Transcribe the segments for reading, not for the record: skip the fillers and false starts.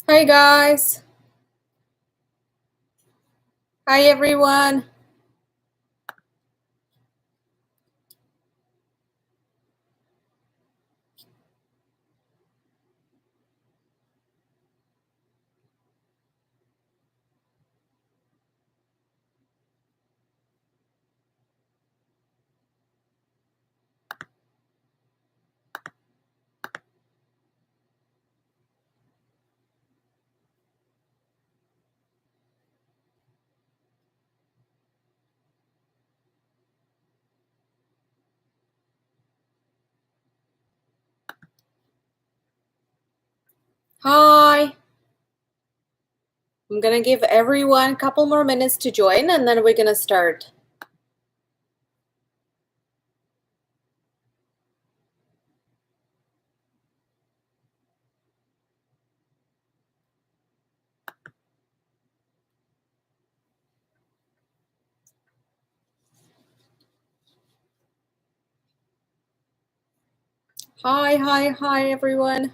Hi guys. Hi everyone. Hi. I'm gonna give everyone a couple more minutes to join and then we're gonna start. Hi everyone.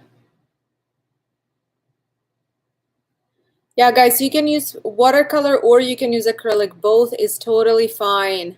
Yeah guys, you can use watercolor or you can use acrylic. Both is totally fine.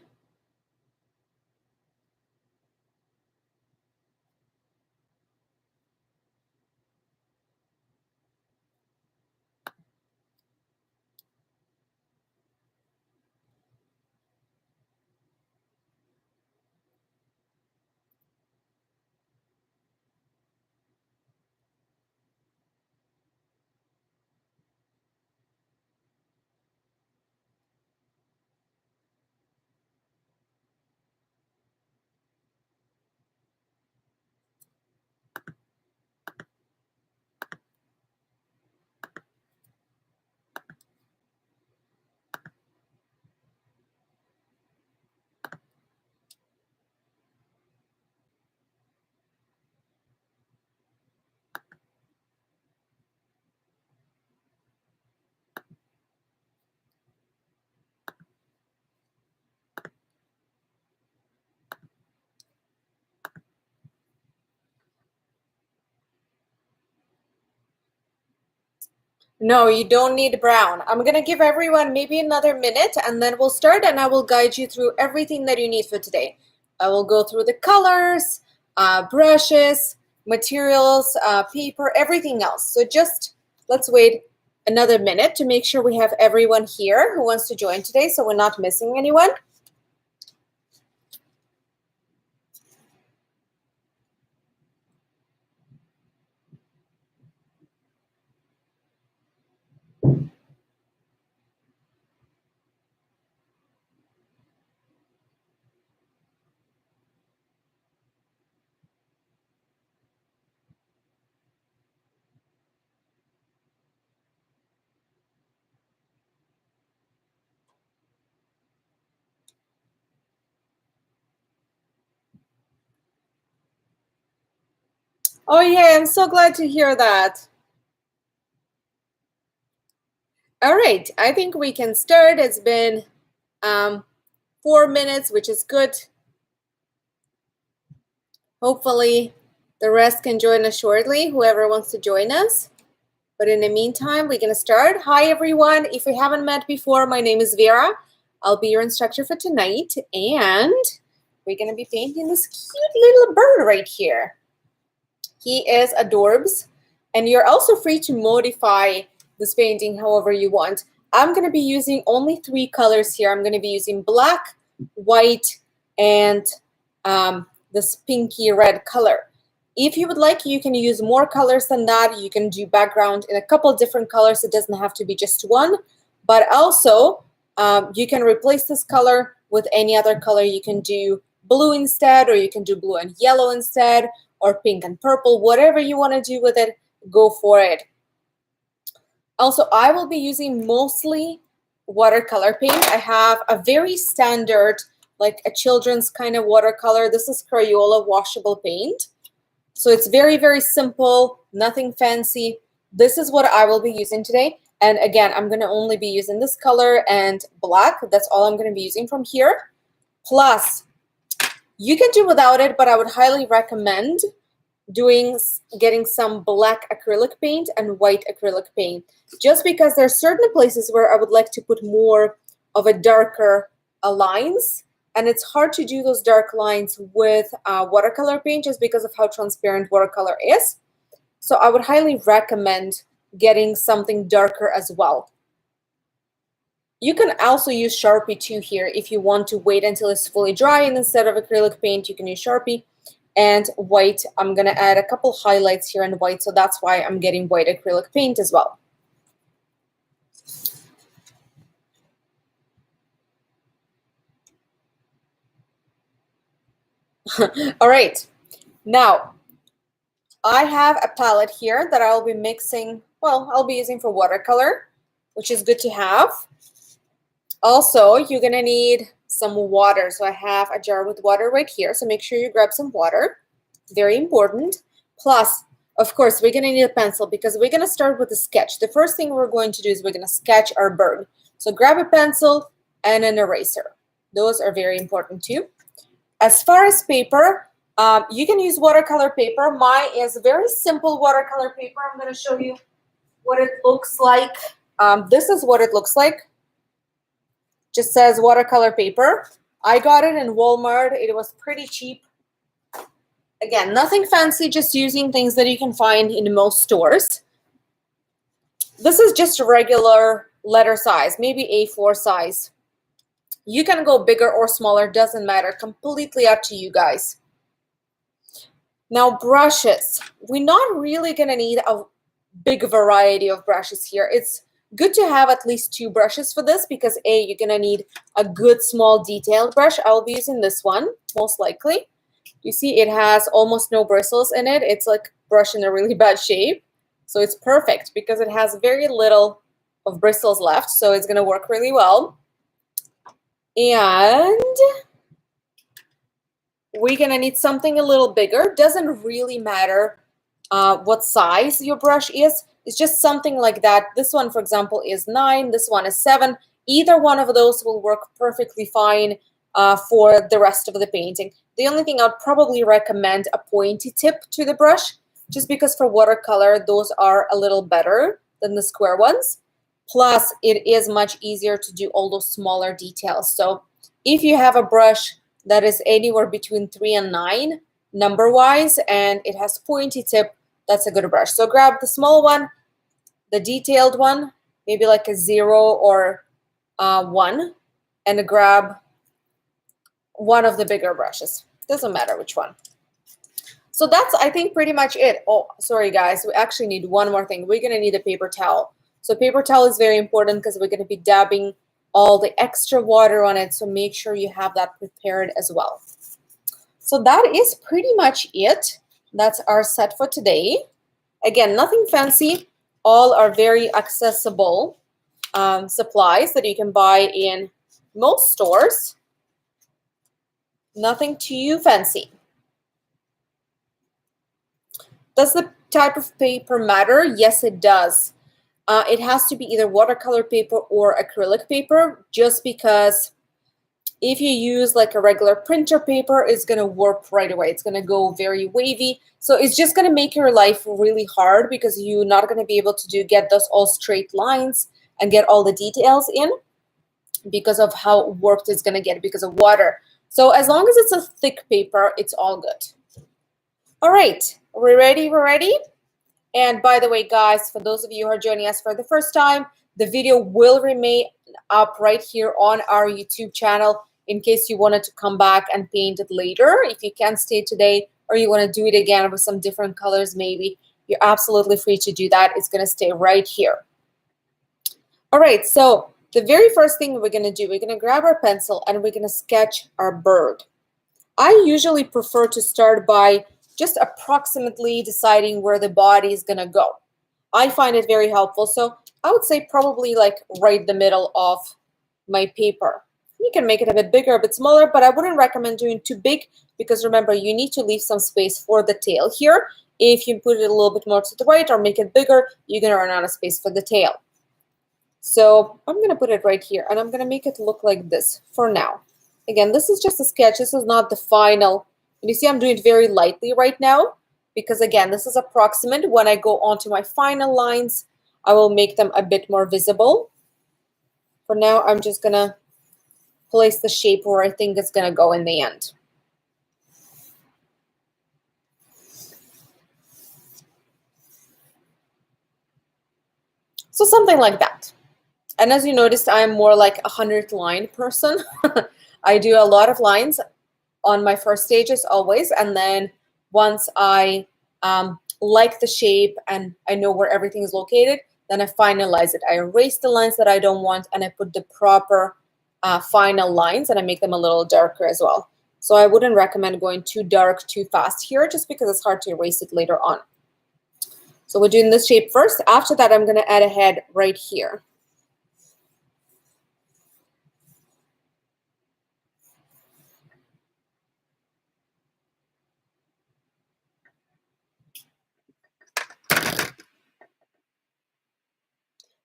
No, you don't need brown. I'm gonna give everyone maybe another minute and then we'll start and I will guide you through everything that you need for today. I will go through the colors, brushes, materials, paper, everything else. So just let's wait another minute to make sure we have everyone here who wants to join today so we're not missing anyone. Oh yeah, I'm so glad to hear that. All right, I think we can start. It's been 4 minutes, which is good. Hopefully the rest can join us shortly, whoever wants to join us. But in the meantime, we're gonna start. Hi everyone, if we haven't met before, my name is Vera. I'll be your instructor for tonight and we're gonna be painting this cute little bird right here. He is adorbs and you're also free to modify this painting however you want. I'm gonna be using only 3 colors here. I'm gonna be using black, white, and this pinky red color. If you would like, you can use more colors than that. You can do background in a couple different colors. It doesn't have to be just one. But also, you can replace this color with any other color. You can do blue instead, or you can do blue and yellow instead, or pink and purple. Whatever you want to do with it, go for it. Also, I will be using mostly watercolor paint. I have a very standard, like a children's kind of watercolor. This is Crayola washable paint. So it's very, very simple, nothing fancy. This is what I will be using today. And again, I'm going to only be using this color and black. That's all I'm going to be using from here. Plus, you can do without it, but I would highly recommend getting some black acrylic paint and white acrylic paint, just because there are certain places where I would like to put more of a darker lines, and it's hard to do those dark lines with watercolor paint just because of how transparent watercolor is. So I would highly recommend getting something darker as well. You can also use Sharpie too here if you want to wait until it's fully dry, and instead of acrylic paint you can use Sharpie. And white, I'm going to add a couple highlights here in white, so that's why I'm getting white acrylic paint as well. All right, now I have a palette here that I'll be mixing, well, I'll be using for watercolor, which is good to have. Also, you're going to need some water. So I have a jar with water right here, so make sure you grab some water. Very important. Plus, of course, we're going to need a pencil because we're going to start with a sketch. The first thing we're going to do is we're going to sketch our bird. So grab a pencil and an eraser. Those are very important too. As far as paper, you can use watercolor paper. Mine is very simple watercolor paper. I'm going to show you what it looks like. This is what it looks like. Just says watercolor paper. I got it in Walmart. It was pretty cheap. Again, nothing fancy, just using things that you can find in most stores. This is just a regular letter size, maybe A4 size. You can go bigger or smaller, doesn't matter. Completely up to you guys. Now, brushes. We're not really going to need a big variety of brushes here. It's good to have at least 2 brushes for this because you're going to need a good small detailed brush. I'll be using this one, most likely. You see it has almost no bristles in it. It's like brush in a really bad shape. So it's perfect because it has very little of bristles left. So it's going to work really well. And we're going to need something a little bigger. Doesn't really matter what size your brush is. It's just something like that. This one, for example, is 9. This one is 7. Either one of those will work perfectly fine for the rest of the painting. The only thing I'd probably recommend a pointy tip to the brush, just because for watercolor, those are a little better than the square ones. Plus, it is much easier to do all those smaller details. So if you have a brush that is anywhere between 3 and 9 number-wise, and it has pointy tip, that's a good brush. So grab the small one, the detailed one, maybe like a 0 or 1, and grab one of the bigger brushes. Doesn't matter which one. So that's, I think, pretty much it. Oh, sorry guys, we actually need one more thing. We're going to need a paper towel. So paper towel is very important because we're going to be dabbing all the extra water on it. So make sure you have that prepared as well. So that is pretty much it. That's our set for today. Again, nothing fancy. All are very accessible supplies that you can buy in most stores. Nothing too fancy. Does the type of paper matter? Yes, it does. It has to be either watercolor paper or acrylic paper, just because if you use like a regular printer paper, it's going to warp right away. It's going to go very wavy. So it's just going to make your life really hard because you're not going to be able to get those all straight lines and get all the details in because of how warped it's going to get because of water. So as long as it's a thick paper, it's all good. All right, we're ready? We're ready? And by the way, guys, for those of you who are joining us for the first time, the video will remain up right here on our YouTube channel in case you wanted to come back and paint it later. If you can't stay today or you want to do it again with some different colors maybe, you're absolutely free to do that. It's going to stay right here. All right, so the very first thing we're going to do, we're going to grab our pencil and we're going to sketch our bird. I usually prefer to start by just approximately deciding where the body is going to go. I find it very helpful. So I would say probably like right the middle of my paper. You can make it a bit bigger, a bit smaller, but I wouldn't recommend doing too big because remember, you need to leave some space for the tail here. If you put it a little bit more to the right or make it bigger, you're going to run out of space for the tail. So I'm going to put it right here and I'm going to make it look like this for now. Again, this is just a sketch. This is not the final. And you see I'm doing it very lightly right now because again, this is approximate. When I go onto my final lines, I will make them a bit more visible. For now, I'm just gonna place the shape where I think it's gonna go in the end. So something like that. And as you noticed, I'm more like a 100-line person. I do a lot of lines on my first stages always, and then once I like the shape and I know where everything is located, then I finalize it. I erase the lines that I don't want, and I put the proper final lines, and I make them a little darker as well. So I wouldn't recommend going too dark too fast here, just because it's hard to erase it later on. So we're doing this shape first. After that, I'm going to add a head right here.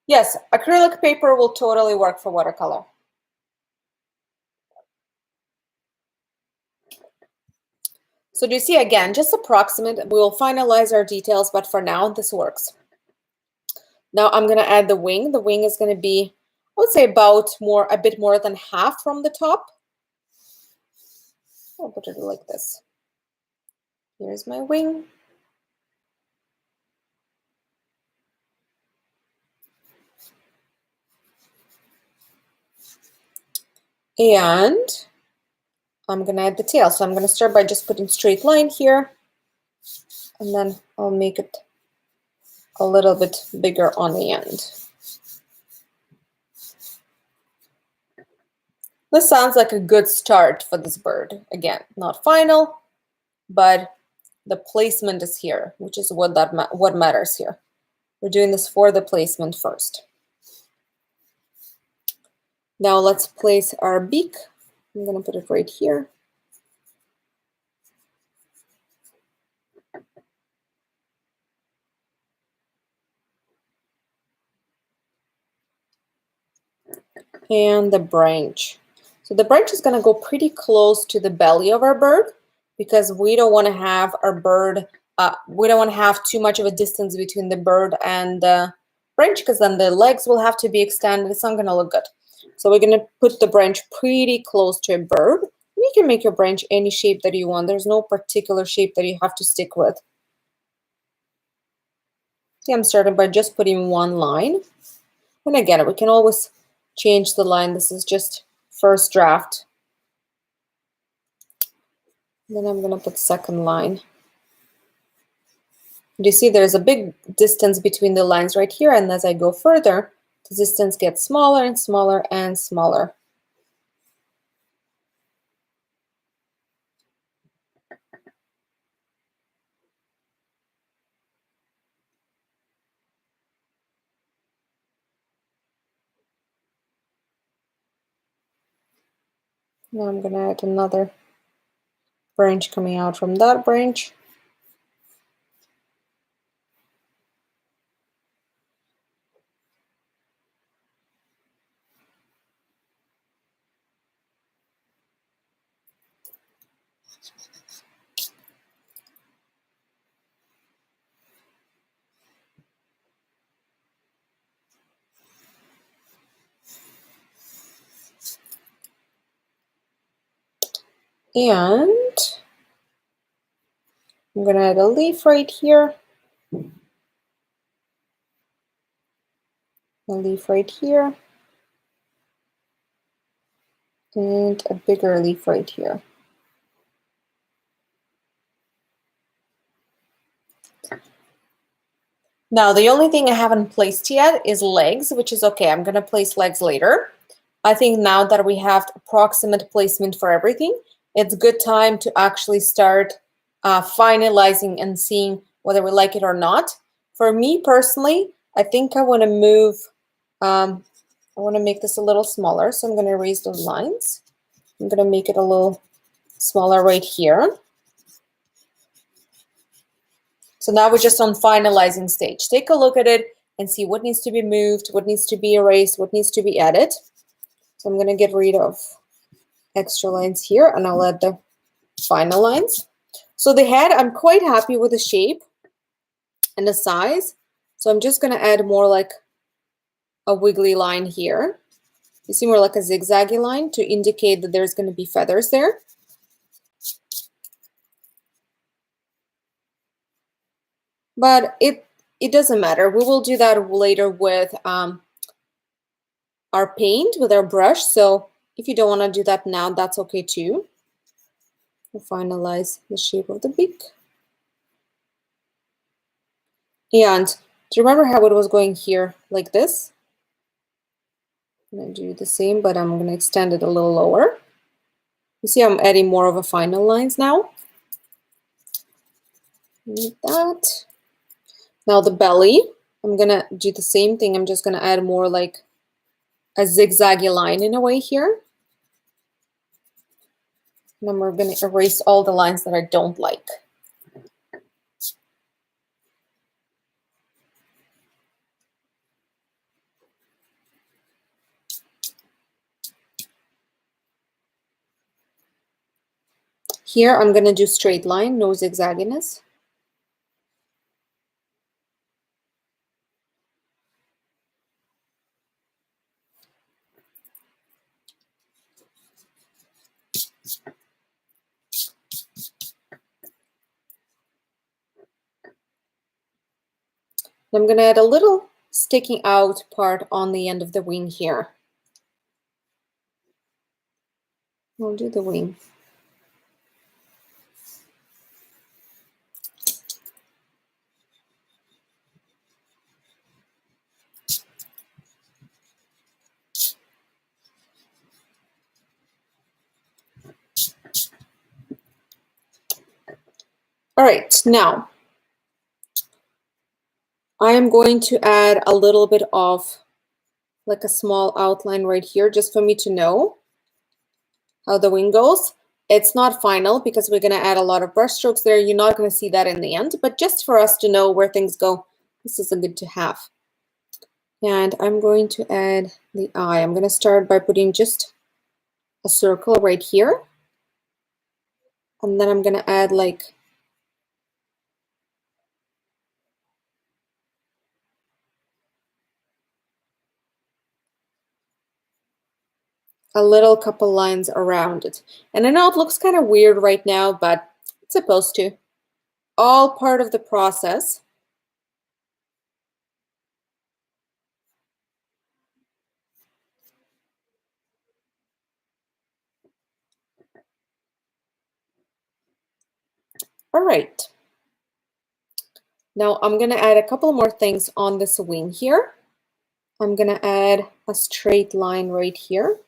Yes, acrylic paper will totally work for watercolor. So do you see, again, just approximate. We will finalize our details, but for now, this works. Now I'm going to add the wing. The wing is going to be, I would say, about a bit more than half from the top. I'll put it like this. Here's my wing. And I'm going to add the tail. So I'm going to start by just putting straight line here, and then I'll make it a little bit bigger on the end. This sounds like a good start for this bird. Again, not final, but the placement is here, which is what matters here. We're doing this for the placement first. Now let's place our beak. I'm going to put it right here. And the branch. So the branch is going to go pretty close to the belly of our bird, because we don't want to have our bird, we don't want to have too much of a distance between the bird and the branch, because then the legs will have to be extended. It's not going to look good. So we're going to put the branch pretty close to a bird. You can make your branch any shape that you want. There's no particular shape that you have to stick with. See, I'm starting by just putting one line. And again, we can always change the line. This is just first draft. Then I'm going to put second line. You see there's a big distance between the lines right here, and as I go further, the distance gets smaller and smaller and smaller. Now I'm going to add another branch coming out from that branch. And I'm going to add a leaf right here. A leaf right here. And a bigger leaf right here. Now, the only thing I haven't placed yet is legs, which is okay. I'm going to place legs later. I think now that we have approximate placement for everything, it's good time to actually start finalizing and seeing whether we like it or not. For me personally, I think I want to move, I want to make this a little smaller. So I'm going to erase those lines. I'm going to make it a little smaller right here. So now we're just on finalizing stage. Take a look at it and see what needs to be moved, what needs to be erased, what needs to be added. So I'm going to get rid of extra lines here, and I'll add the final lines. So the head, I'm quite happy with the shape and the size. So I'm just going to add more like a wiggly line here. You see more like a zigzaggy line to indicate that there's going to be feathers there. But it doesn't matter. We will do that later with our paint, with our brush. So if you don't want to do that now, that's okay too. We'll finalize the shape of the beak. And do you remember how it was going here like this? I'm going to do the same, but I'm going to extend it a little lower. You see I'm adding more of a final lines now. Like that. Now the belly, I'm going to do the same thing. I'm just going to add more like a zigzaggy line in a way here. And then we're going to erase all the lines that I don't like. Here I'm going to do straight line, no zigzagginess. I'm going to add a little sticking out part on the end of the wing here. We'll do the wing. All right, now I am going to add a little bit of like a small outline right here just for me to know how the wing goes. It's not final because we're going to add a lot of brush strokes there. You're not going to see that in the end, but just for us to know where things go, this is a good to have. And I'm going to add the eye. I'm going to start by putting just a circle right here. And then I'm going to add like a little couple lines around it. And I know it looks kind of weird right now, but it's supposed to. All part of the process. All right. Now I'm going to add a couple more things on this wing here. I'm going to add a straight line right here,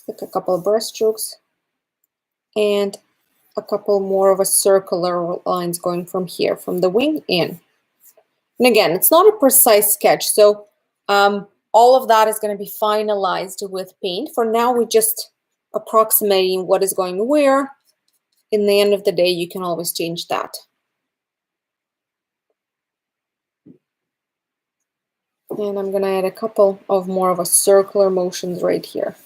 like a couple of brush strokes, and a couple more of a circular lines going from here, from the wing in. And again, it's not a precise sketch, so all of that is going to be finalized with paint. For now, we're just approximating what is going where. In the end of the day, you can always change that. And I'm going to add a couple of more of a circular motions right here.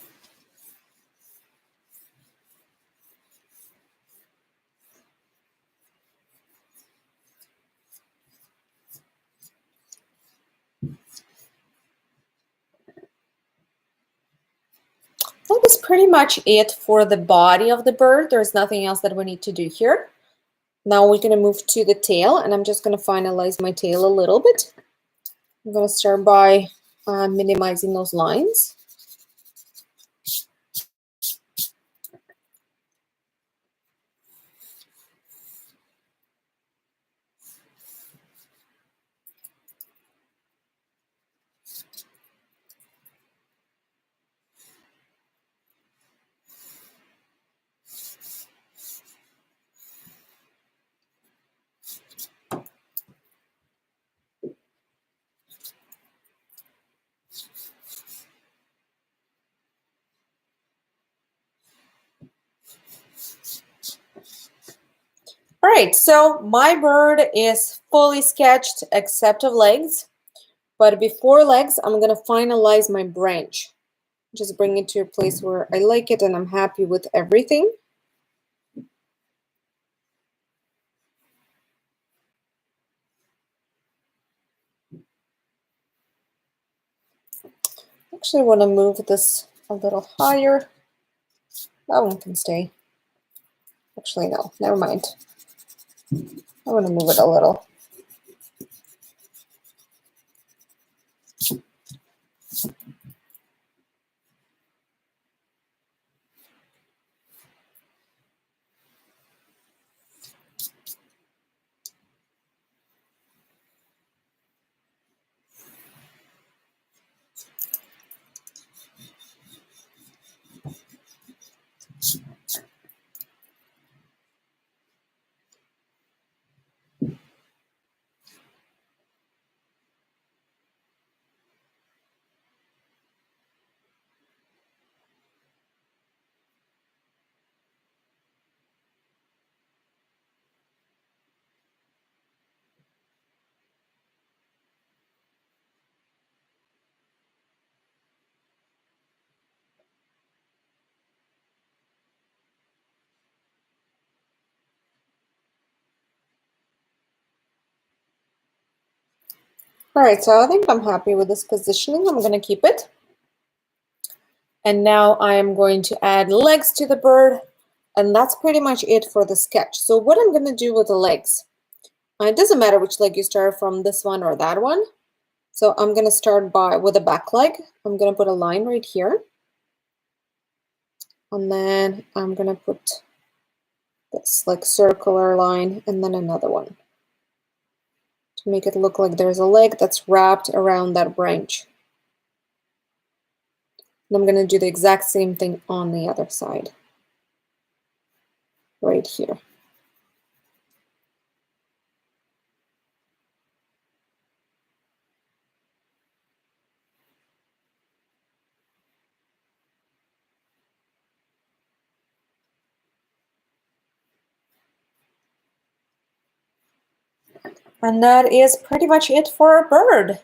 That is pretty much it for the body of the bird. There's nothing else that we need to do here. Now we're going to move to the tail, and I'm just going to finalize my tail a little bit. I'm going to start by minimizing those lines. All right, so my bird is fully sketched except of legs. But before legs, I'm going to finalize my branch. Just bring it to a place where I like it and I'm happy with everything. Actually want to move this a little higher. That one can stay. Actually, no, never mind. I want to move it a little. All right, so I think I'm happy with this positioning. I'm going to keep it. And now I am going to add legs to the bird. And that's pretty much it for the sketch. So what I'm going to do with the legs, it doesn't matter which leg you start from, this one or that one. So I'm going to start with the back leg. I'm going to put a line right here. And then I'm going to put this like circular line and then another one to make it look like there's a leg that's wrapped around that branch. And I'm going to do the exact same thing on the other side, right here. And that is pretty much it for a bird.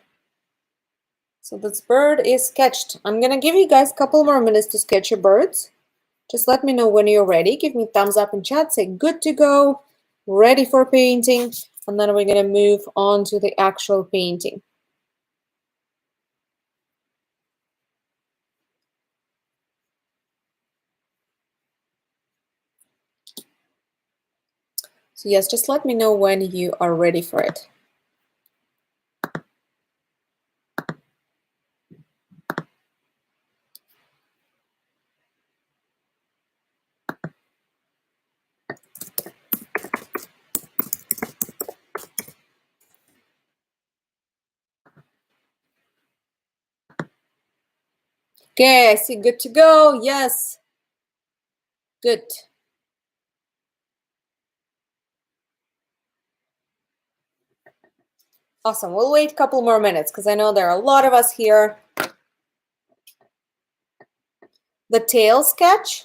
So this bird is sketched. I'm going to give you guys a couple more minutes to sketch your birds. Just let me know when you're ready. Give me a thumbs up in chat. Say good to go, ready for painting. And then we're going to move on to the actual painting. So yes, just let me know when you are ready for it. Okay, I see good to go. Yes. Good. Awesome. We'll wait a couple more minutes because I know there are a lot of us here. The tail sketch,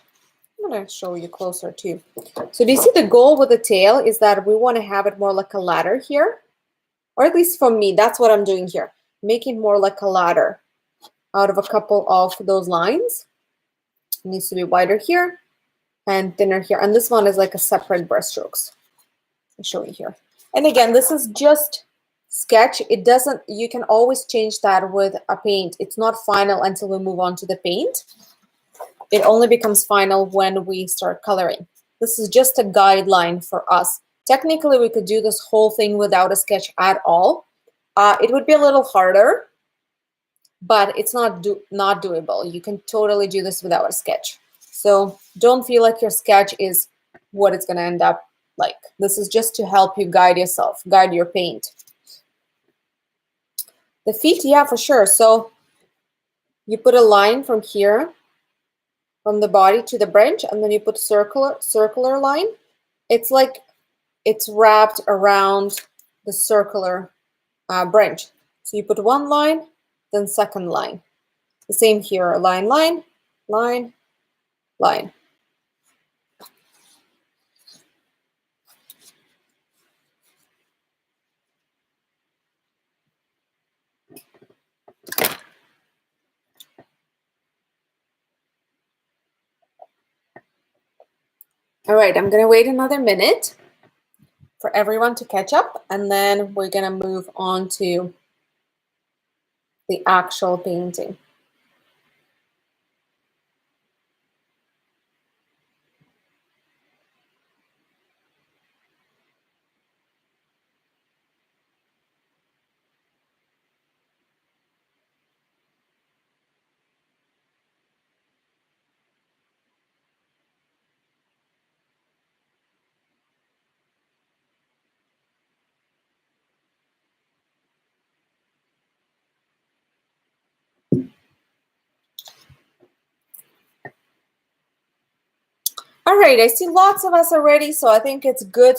I'm going to show you closer too. So do you see the goal with the tail is that we want to have it more like a ladder here? Or at least for me, that's what I'm doing here. Make it more like a ladder out of a couple of those lines. It needs to be wider here and thinner here. And this one is like a separate brushstrokes. I'll show you here. And again, this is just sketch. It doesn't, you can always change that with a paint. It's not final until we move on to the paint. It only becomes final when we start coloring. This is just a guideline for us. Technically, we could do this whole thing without a sketch at all. It would be a little harder, but it's not doable. You can totally do this without a sketch. So don't feel like your sketch is what it's going to end up like. This is just to help you guide yourself, guide your paint. The feet, yeah, for sure. So you put a line from here, from the body to the branch, and then you put circular line. It's like it's wrapped around the circular branch. So you put one line, then second line. The same here, line, line, line, line. All right, I'm gonna wait another minute for everyone to catch up, and then we're gonna move on to the actual painting. All right, I see lots of us already, so I think it's good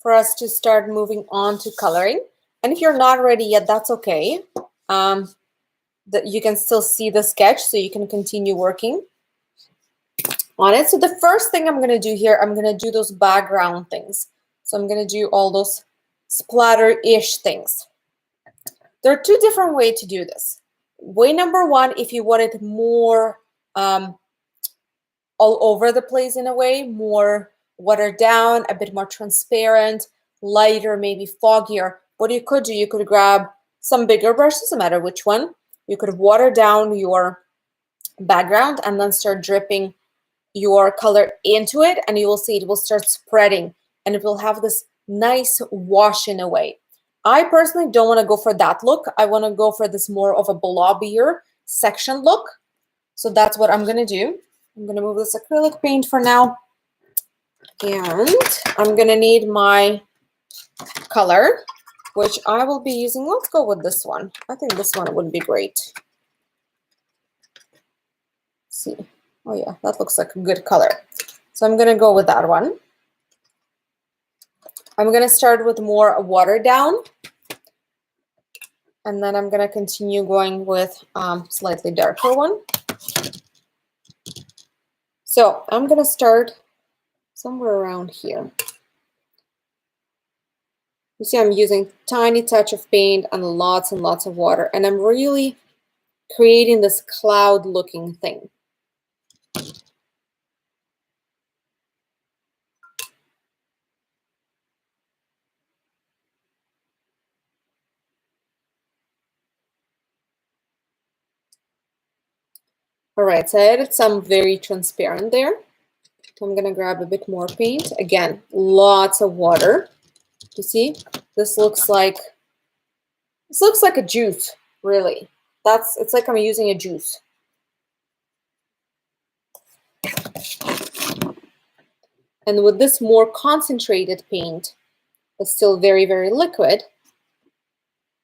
for us to start moving on to coloring. And if you're not ready yet, that's okay. That you can still see the sketch, so you can continue working on it. So the first thing I'm going to do here, I'm going to do those background things. So I'm going to do all those splatter-ish things. There are two different ways to do this. Way number one, if you want it more all over the place in a way, more watered down, a bit more transparent, lighter, maybe foggier. What you could do, you could grab some bigger brush, doesn't matter which one. You could water down your background and then start dripping your color into it, and you will see it will start spreading and it will have this nice wash in a way. I personally don't want to go for that look. I want to go for this more of a blobbier section look. So that's what I'm going to do. I'm going to move this acrylic paint for now. And I'm going to need my color, which I will be using. Let's go with this one. I think this one would be great. Let's see. Oh yeah, that looks like a good color. So I'm going to go with that one. I'm going to start with more watered down. And then I'm going to continue going with slightly darker one. So I'm going to start somewhere around here. You see I'm using tiny touch of paint and lots of water. And I'm really creating this cloud looking thing. All right, so I added some very transparent there. I'm going to grab a bit more paint. Again, lots of water. You see, this looks like a juice, really. It's like I'm using a juice. And with this more concentrated paint, but still very, very liquid,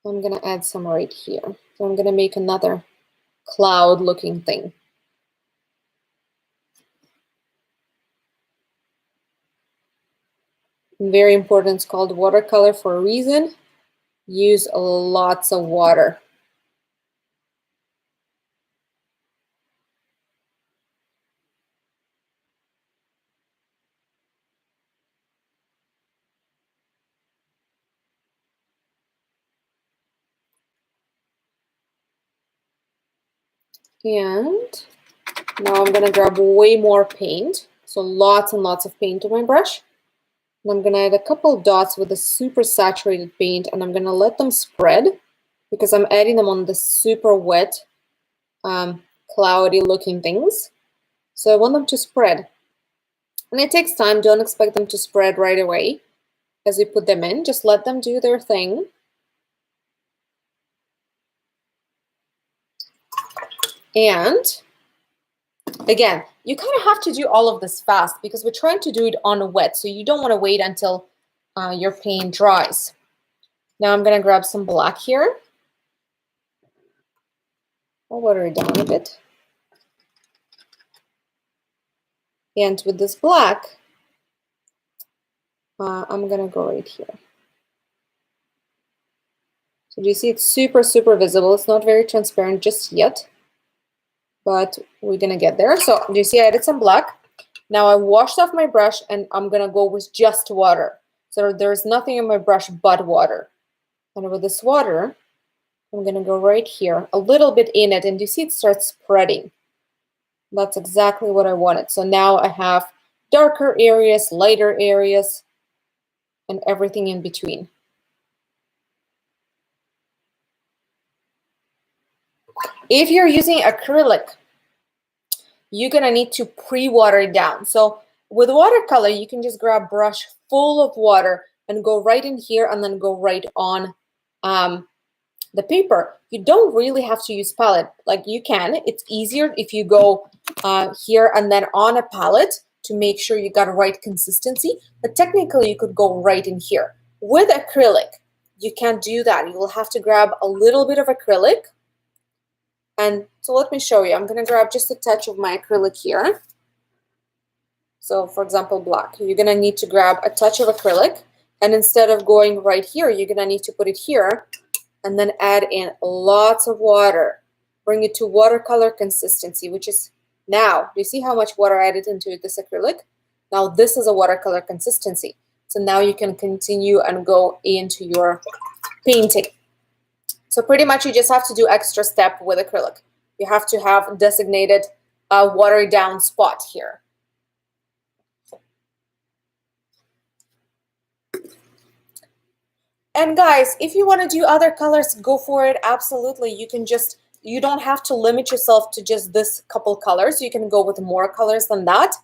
I'm going to add some right here. So I'm going to make another cloud looking thing. Very important, it's called watercolor for a reason. Use lots of water. And now I'm going to grab way more paint. So lots and lots of paint on my brush. And I'm going to add a couple dots with a super saturated paint, and I'm going to let them spread because I'm adding them on the super wet, cloudy looking things. So I want them to spread. And it takes time. Don't expect them to spread right away as you put them in. Just let them do their thing. And again, you kind of have to do all of this fast because we're trying to do it on wet. So you don't want to wait until your paint dries. Now I'm going to grab some black here. I'll water it down a bit. And with this black, I'm going to go right here. So do you see it's super, super visible? It's not very transparent just yet, but we're going to get there. So do you see I added some black? Now I washed off my brush and I'm going to go with just water. So there's nothing in my brush but water. And with this water, I'm going to go right here, a little bit in it, and you see it starts spreading. That's exactly what I wanted. So now I have darker areas, lighter areas, and everything in between. If you're using acrylic, you're going to need to pre-water it down. So with watercolor, you can just grab a brush full of water and go right in here and then go right on the paper. You don't really have to use palette. Like you can. It's easier if you go here and then on a palette to make sure you got the right consistency. But technically, you could go right in here. With acrylic, you can't do that. You will have to grab a little bit of acrylic. And so let me show you. I'm going to grab just a touch of my acrylic here. So for example, black, you're gonna need to grab a touch of acrylic, and instead of going right here, you're gonna need to put it here and then add in lots of water. Bring it to watercolor consistency, which is now, do you see how much water I added into this acrylic? Now this is a watercolor consistency. So now you can continue and go into your painting. So pretty much you just have to do extra step with acrylic. You have to have designated watered down spot here. And guys, if you want to do other colors, go for it. Absolutely. You don't have to limit yourself to just this couple colors. You can go with more colors than that.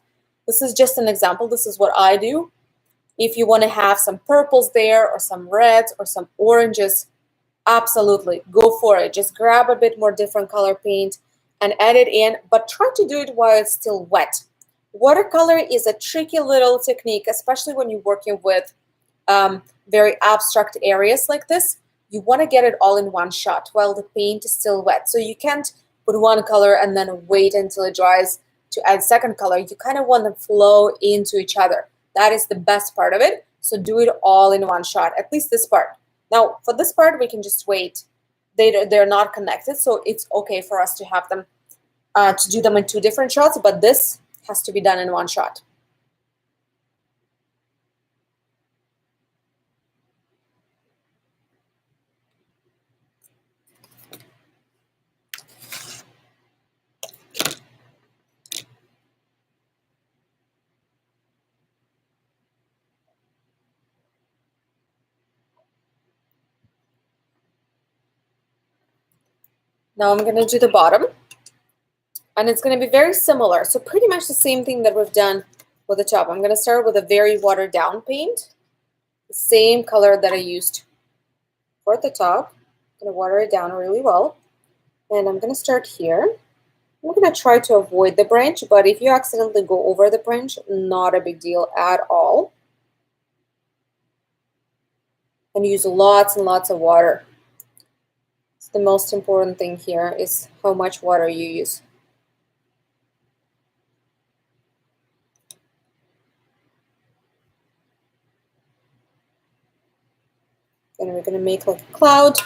This is just an example. This is what I do. If you want to have some purples there or some reds or some oranges, absolutely, go for it. Just grab a bit more different color paint and add it in, but try to do it while it's still wet. Watercolor is a tricky little technique, especially when you're working with very abstract areas like this. You want to get it all in one shot while the paint is still wet. So you can't put one color and then wait until it dries to add second color. You kind of want them to flow into each other. That is the best part of it. So do it all in one shot, at least this part. Now, for this part, we can just wait. They're not connected, so it's okay for us to have them, to do them in two different shots, but this has to be done in one shot. Now I'm going to do the bottom, and it's going to be very similar. So pretty much the same thing that we've done with the top. I'm going to start with a very watered down paint, the same color that I used for the top. I'm going to water it down really well, and I'm going to start here. I'm going to try to avoid the branch, but if you accidentally go over the branch, not a big deal at all. And use lots and lots of water. The most important thing here is how much water you use. Then we're going to make like a cloud.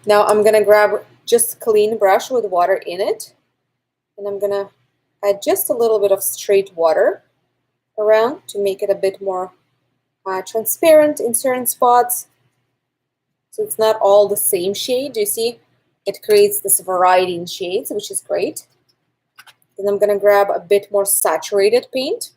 Now I'm going to grab just a clean brush with water in it, and I'm going to add just a little bit of straight water around to make it a bit more transparent in certain spots. So it's not all the same shade. You see, it creates this variety in shades, which is great. Then I'm going to grab a bit more saturated paint.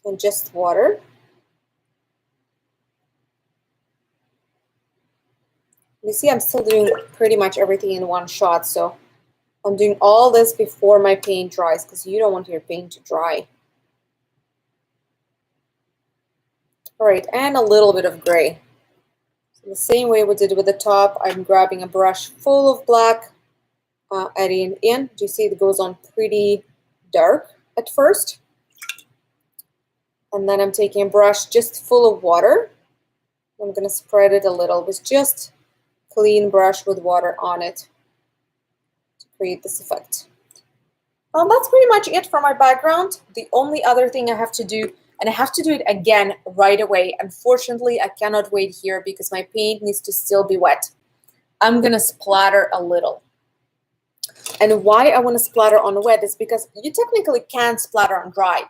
And just water. You see, I'm still doing pretty much everything in one shot, so I'm doing all this before my paint dries because you don't want your paint to dry. All right, and a little bit of gray. So the same way we did with the top, I'm grabbing a brush full of black, adding it in. Do you see it goes on pretty dark at first? And then I'm taking a brush just full of water. I'm going to spread it a little with just clean brush with water on it to create this effect. That's pretty much it for my background. The only other thing I have to do, and I have to do it again right away. Unfortunately, I cannot wait here because my paint needs to still be wet. I'm going to splatter a little. And why I want to splatter on wet is because you technically can splatter on dry.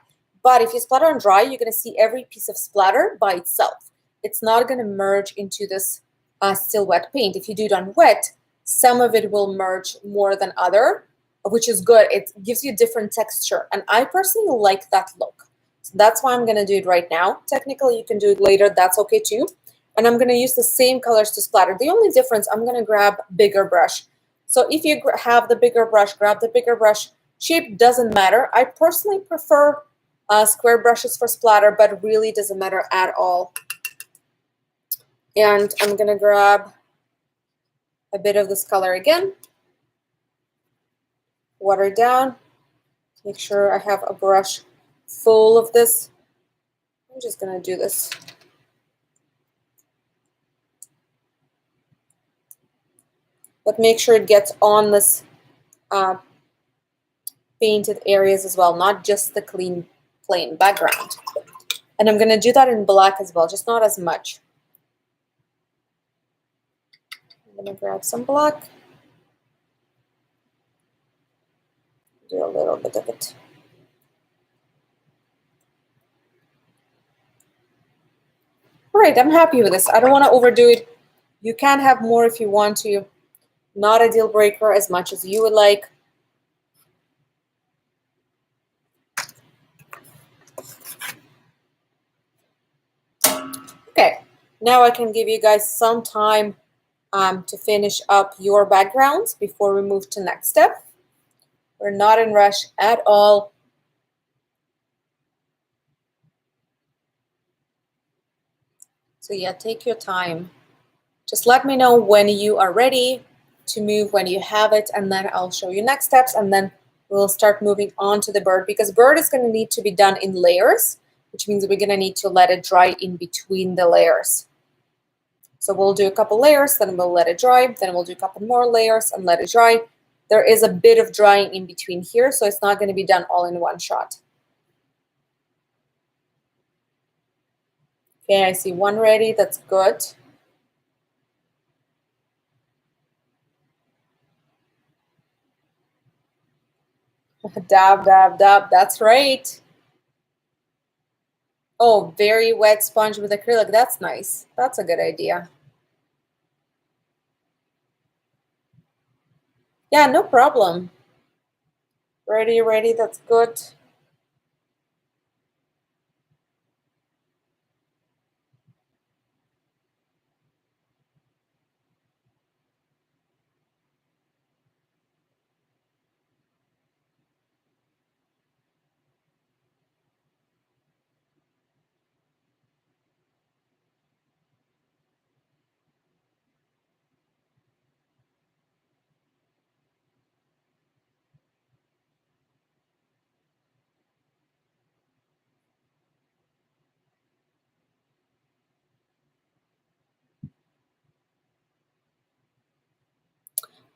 But if you splatter on dry, you're going to see every piece of splatter by itself. It's not going to merge into this still wet paint. If you do it on wet, some of it will merge more than other, which is good. It gives you a different texture. And I personally like that look. So that's why I'm going to do it right now. Technically, you can do it later. That's okay too. And I'm going to use the same colors to splatter. The only difference, I'm going to grab bigger brush. So if you have the bigger brush, grab the bigger brush. Shape doesn't matter. I personally prefer square brushes for splatter, but really doesn't matter at all. And I'm going to grab a bit of this color again. Water down. Make sure I have a brush full of this. I'm just going to do this. but make sure it gets on this painted areas as well, not just the clean plain background. And I'm going to do that in black as well, just not as much. I'm going to grab some black, do a little bit of it. All right, I'm happy with this. I don't want to overdo it. You can have more if you want to. Not a deal breaker as much as you would like. Okay, now I can give you guys some time to finish up your backgrounds before we move to next step. We're not in rush at all. So yeah, take your time. Just let me know when you are ready to move, when you have it, and then I'll show you next steps, and then we'll start moving on to the bird, because bird is going to need to be done in layers, which means we're going to need to let it dry in between the layers. So we'll do a couple layers, then we'll let it dry, then we'll do a couple more layers and let it dry. There is a bit of drying in between here, so it's not going to be done all in one shot. Okay, I see one ready. That's good. Dab, dab, dab. That's right. Oh, very wet sponge with acrylic. That's nice. That's a good idea. Yeah, no problem. Ready, ready. That's good.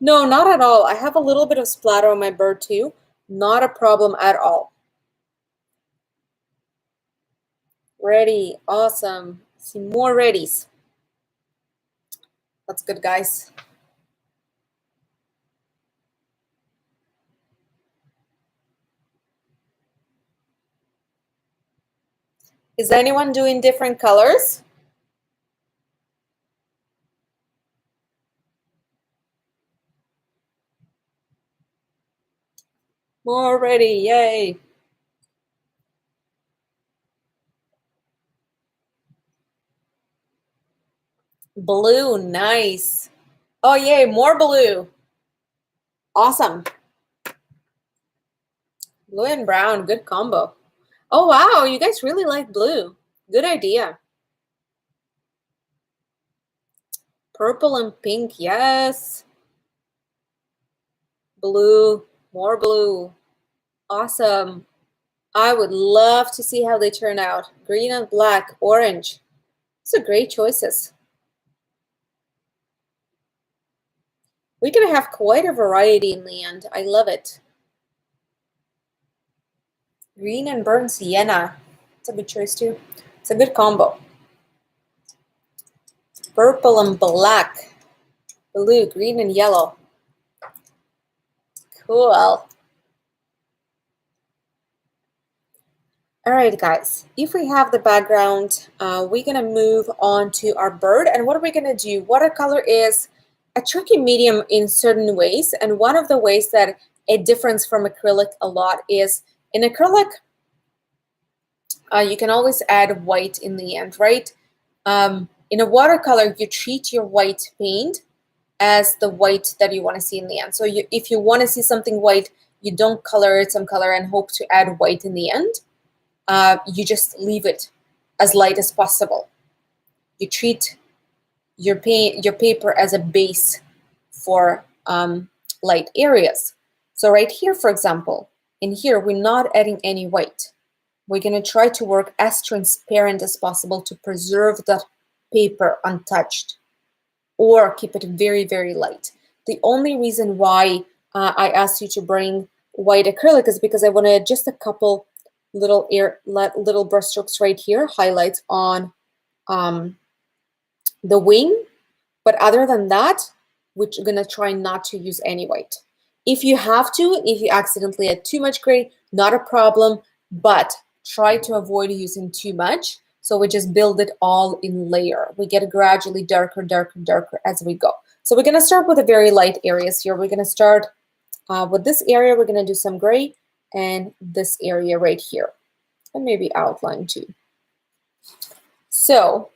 No, not at all. I have a little bit of splatter on my bird too. Not a problem at all. Ready. Awesome. See more readies. That's good, guys. Is anyone doing different colors? More ready. Yay. Blue. Nice. Oh, yay. More blue. Awesome. Blue and brown. Good combo. Oh, wow. You guys really like blue. Good idea. Purple and pink. Yes. Blue. More blue. Awesome. I would love to see how they turn out. Green and black. Orange. These are great choices. We're going to have quite a variety in the end. I love it. Green and burnt sienna. It's a good choice too. It's a good combo. Purple and black. Blue, green, and yellow. Cool. All right, guys. If we have the background, we're going to move on to our bird. And what are we going to do? Watercolor is a tricky medium in certain ways. And one of the ways that it differs from acrylic a lot is in acrylic, you can always add white in the end, right? In a watercolor, you treat your white paint as the white that you want to see in the end. So if you want to see something white, you don't color it some color and hope to add white in the end. You just leave it as light as possible. You treat your paper as a base for light areas. So right here, for example, in here, we're not adding any white. We're going to try to work as transparent as possible to preserve the paper untouched or keep it very, very light. The only reason why I asked you to bring white acrylic is because I wanted just a couple little brush strokes right here, highlights on the wing. But other than that, we're gonna try not to use any white. If you have to, if you accidentally add too much gray, not a problem, but try to avoid using too much. So we just build it all in layer. We get gradually darker, darker, darker as we go. So we're gonna start with the very light areas here. We're gonna start with this area. We're gonna do some gray and this area right here, and maybe outline too. So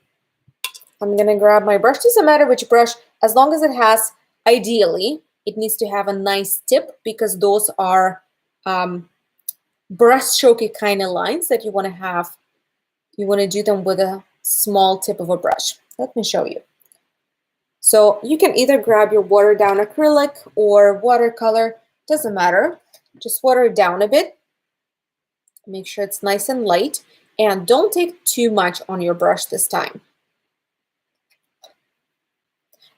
I'm gonna grab my brush. Doesn't matter which brush, as long as it has, ideally, it needs to have a nice tip, because those are brushstroke kind of lines that you want to have. You want to do them with a small tip of a brush. Let me show you. So you can either grab your watered down acrylic or watercolor, doesn't matter. Just water it down a bit. Make sure it's nice and light, and don't take too much on your brush this time.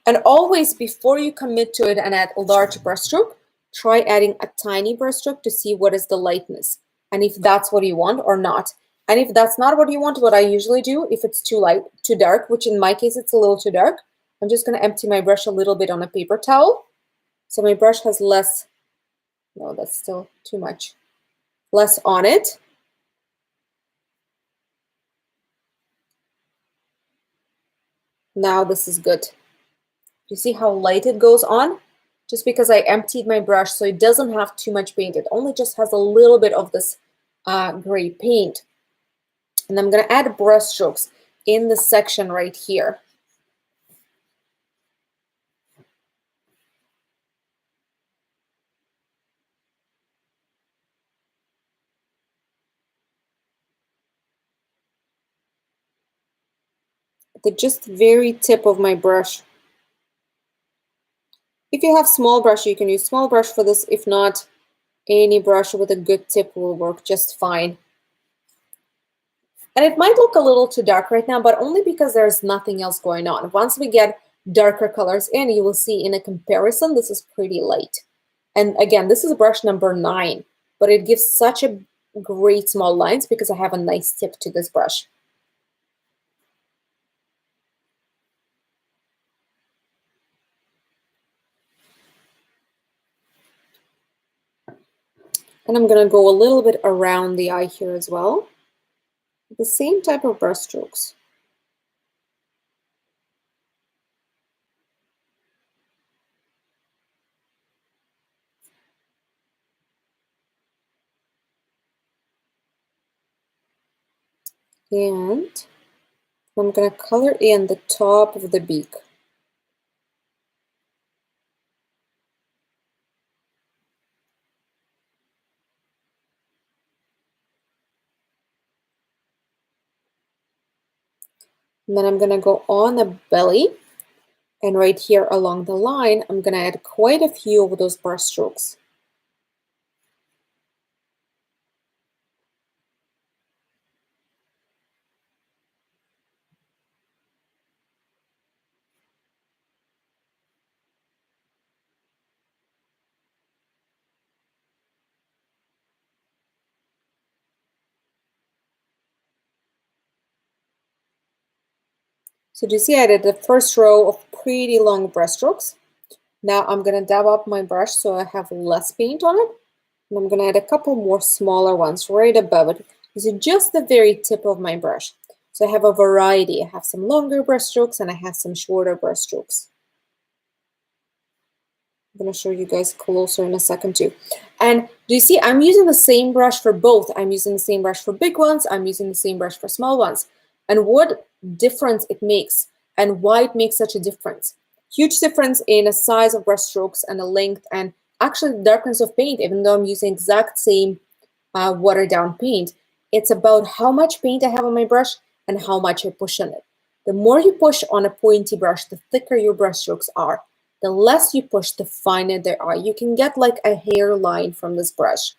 And always, before you commit to it and add a large brushstroke, try adding a tiny brushstroke to see what is the lightness, and if that's what you want or not. And if that's not what you want, what I usually do, if it's too light, too dark, which in my case it's a little too dark, I'm just going to empty my brush a little bit on a paper towel. So my brush has less, no, that's still too much, less on it. Now this is good. You see how light it goes on? Just because I emptied my brush, so it doesn't have too much paint. It only just has a little bit of this gray paint. And I'm going to add brush strokes in this section right here. The just very tip of my brush. If you have small brush, you can use small brush for this. If not, any brush with a good tip will work just fine. And it might look a little too dark right now, but only because there's nothing else going on. Once we get darker colors in, you will see in a comparison, this is pretty light. And again, this is brush number 9, but it gives such a great small lines because I have a nice tip to this brush. And I'm going to go a little bit around the eye here as well. The same type of brush strokes. And I'm going to color in the top of the beak. And then I'm going to go on the belly, and right here along the line, I'm going to add quite a few of those brush strokes. So do you see I did the first row of pretty long brush strokes. Now I'm going to dab up my brush so I have less paint on it. And I'm going to add a couple more smaller ones right above it. This is just the very tip of my brush. So I have a variety. I have some longer brush strokes and I have some shorter brush strokes. I'm going to show you guys closer in a second too. And do you see I'm using the same brush for both. I'm using the same brush for big ones. I'm using the same brush for small ones. And what difference it makes and why it makes such a difference. Huge difference in the size of brush strokes and the length and actually the darkness of paint, even though I'm using exact same watered down paint. It's about how much paint I have on my brush and how much I push on it. The more you push on a pointy brush, the thicker your brush strokes are. The less you push, the finer they are. You can get like a hairline from this brush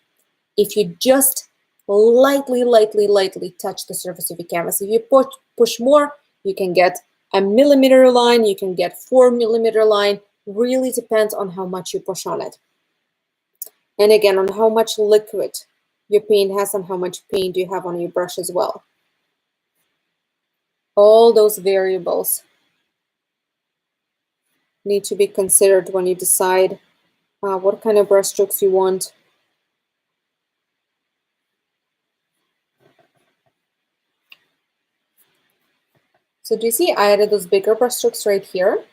if you just lightly touch the surface of your canvas. If you push more, you can get a millimeter line, you can get 4 millimeter line, really depends on how much you push on it. And again, on how much liquid your paint has and how much paint you have on your brush as well. All those variables need to be considered when you decide what kind of brush strokes you want. So do you see I added those bigger brush strokes right here?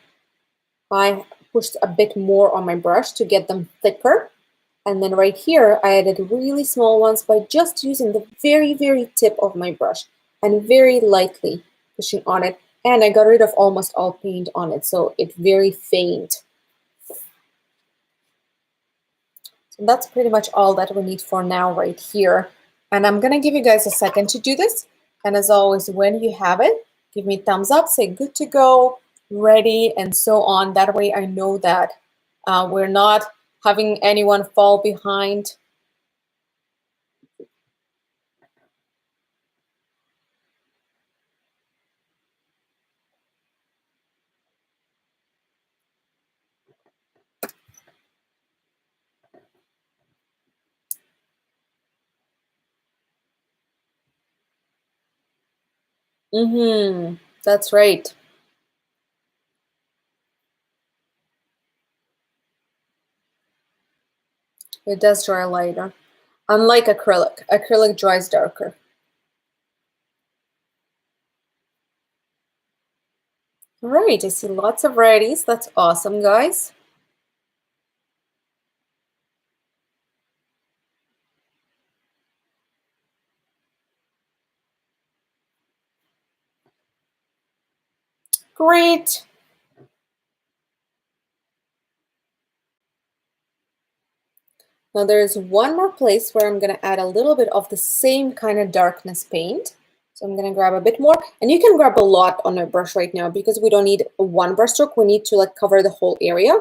I pushed a bit more on my brush to get them thicker. And then right here, I added really small ones by just using the very, very tip of my brush and very lightly pushing on it. And I got rid of almost all paint on it, so it's very faint. So that's pretty much all that we need for now right here. And I'm gonna give you guys a second to do this. And as always, when you have it, give me a thumbs up, say good to go, ready, and so on. That way I know that we're not having anyone fall behind. That's right. It does dry lighter. Unlike acrylic, acrylic dries darker. All right, I see lots of varieties. That's awesome, guys. Great. Now there's one more place where I'm going to add a little bit of the same kind of darkness paint. So I'm going to grab a bit more, and you can grab a lot on a brush right now because we don't need one brush stroke. We need to like cover the whole area.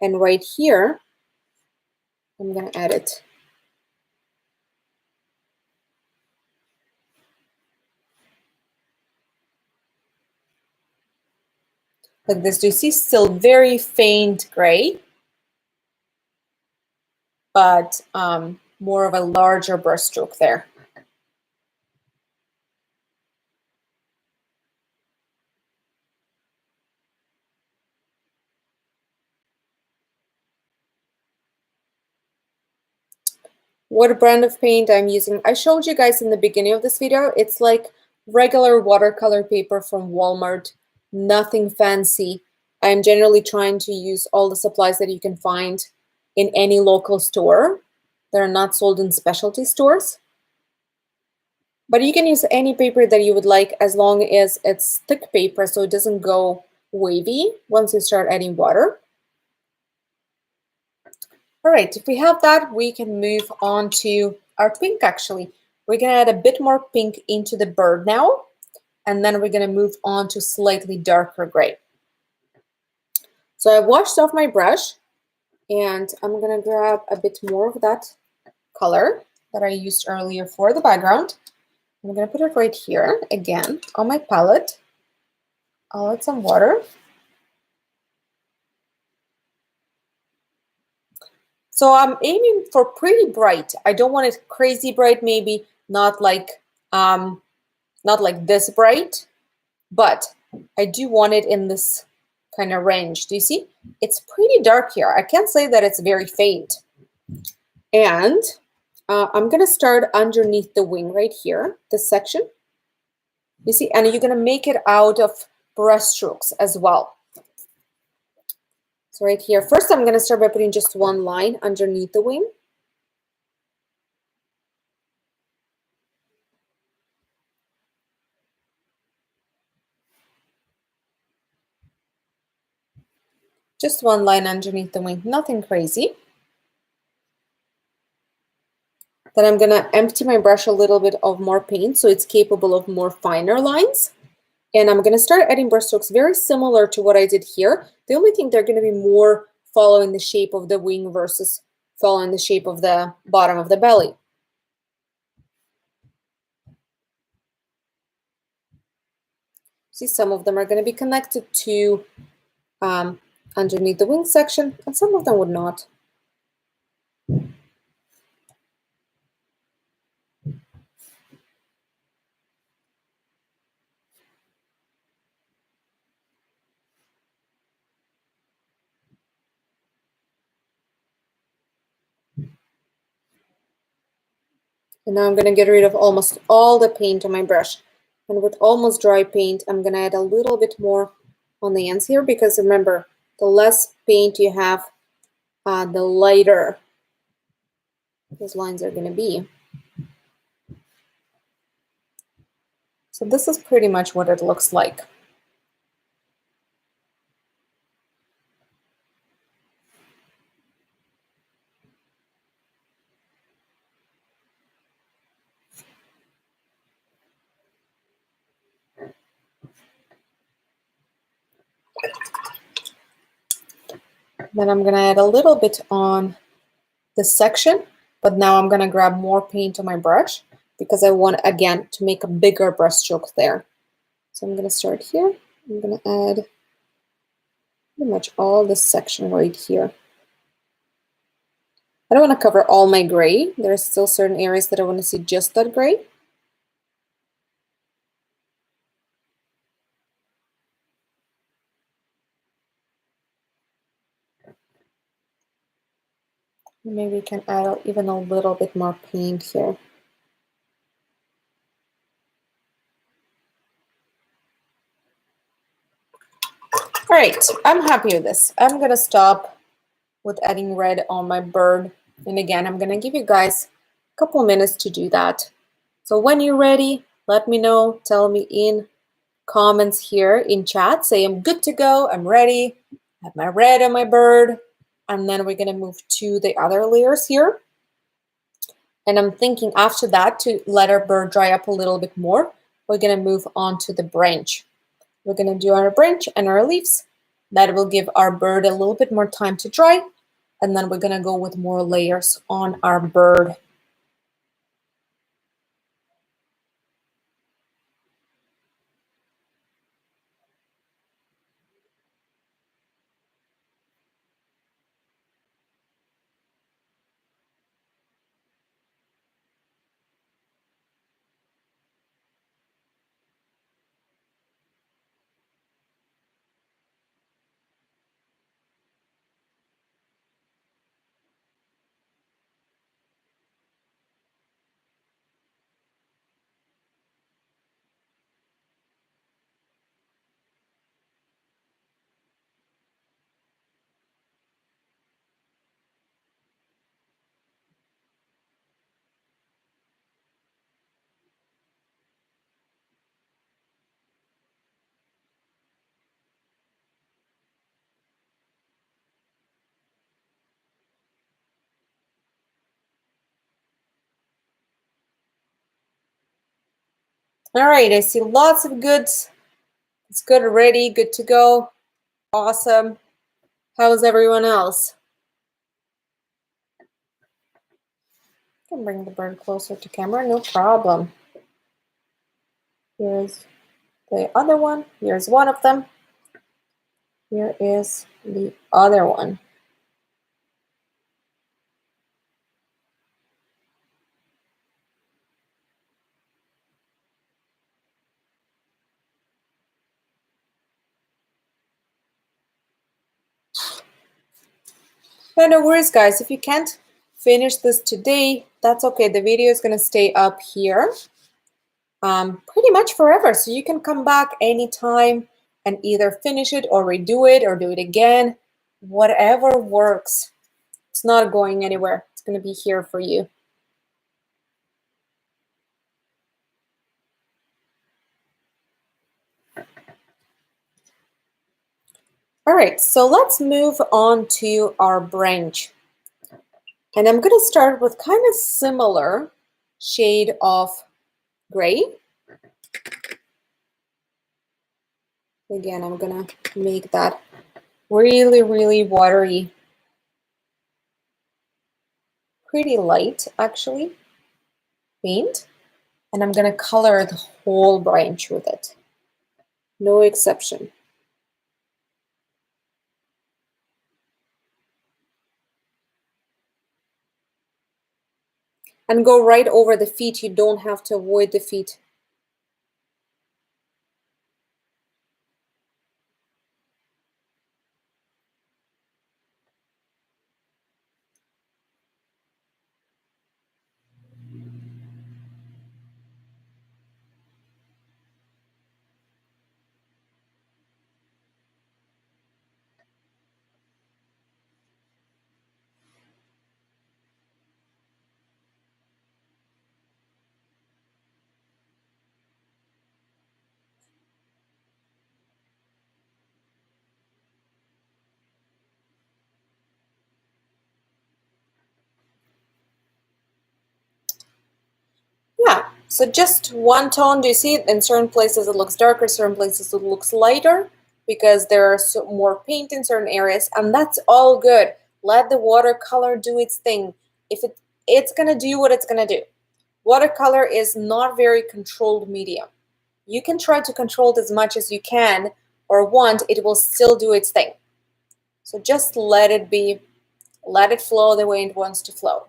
And right here, I'm going to add it. Like this, do you see still very faint gray, but more of a larger brush stroke there. What brand of paint I'm using? I showed you guys in the beginning of this video. It's like regular watercolor paper from Walmart, nothing fancy. I'm generally trying to use all the supplies that you can find in any local store that are not sold in specialty stores. But you can use any paper that you would like as long as it's thick paper so it doesn't go wavy once you start adding water. All right, if we have that, we can move on to our pink actually. We're gonna add a bit more pink into the bird now, and then we're gonna move on to slightly darker gray. So I washed off my brush, and I'm gonna grab a bit more of that color that I used earlier for the background. I'm gonna put it right here again on my palette. I'll add some water. So I'm aiming for pretty bright. I don't want it crazy bright, maybe not like this bright, but I do want it in this kind of range. Do you see? It's pretty dark here. I can't say that it's very faint. And I'm gonna start underneath the wing right here, this section. You see, and you're gonna make it out of brush strokes as well. So right here, first I'm gonna start by putting just one line underneath the wing. Just one line underneath the wing, nothing crazy. Then I'm gonna empty my brush a little bit of more paint so it's capable of more finer lines. And I'm gonna start adding brush strokes very similar to what I did here. The only thing they're gonna be more following the shape of the wing versus following the shape of the bottom of the belly. See, some of them are gonna be connected to underneath the wing section, and some of them would not. And now I'm going to get rid of almost all the paint on my brush. And with almost dry paint, I'm going to add a little bit more on the ends here, because remember, the less paint you have, the lighter those lines are going to be. So this is pretty much what it looks like. Then I'm going to add a little bit on this section, but now I'm going to grab more paint on my brush because I want, again, to make a bigger brush stroke there. So I'm going to start here. I'm going to add pretty much all this section right here. I don't want to cover all my gray. There's still certain areas that I want to see just that gray. Maybe we can add even a little bit more paint here. All right, I'm happy with this. I'm gonna stop with adding red on my bird. And again, I'm gonna give you guys a couple minutes to do that. So when you're ready, let me know, tell me in comments here in chat, say I'm good to go, I'm ready, I have my red on my bird, and then we're gonna move to the other layers here. And I'm thinking after that, to let our bird dry up a little bit more, we're gonna move on to the branch. We're gonna do our branch and our leaves. That will give our bird a little bit more time to dry. And then we're gonna go with more layers on our bird. All right, I see lots of goods. It's good already, good to go. Awesome. How's everyone else? I can bring the bird closer to camera, no problem. Here's the other one. Here's one of them. Here is the other one. No worries, guys. If you can't finish this today, that's okay. The video is going to stay up here pretty much forever. So you can come back anytime and either finish it or redo it or do it again. Whatever works. It's not going anywhere. It's going to be here for you. All right, so let's move on to our branch. And I'm going to start with kind of similar shade of gray. Again, I'm going to make that really, really watery. Pretty light, actually, paint. And I'm going to color the whole branch with it. No exception. And go right over the feet. You don't have to avoid the feet. Yeah, so just one tone. Do you see it? In certain places it looks darker, certain places it looks lighter because there are more paint in certain areas, and that's all good. Let the watercolor do its thing. If it's gonna do what it's gonna do. Watercolor is not very controlled medium. You can try to control it as much as you can or want, it will still do its thing. So just let it be, let it flow the way it wants to flow.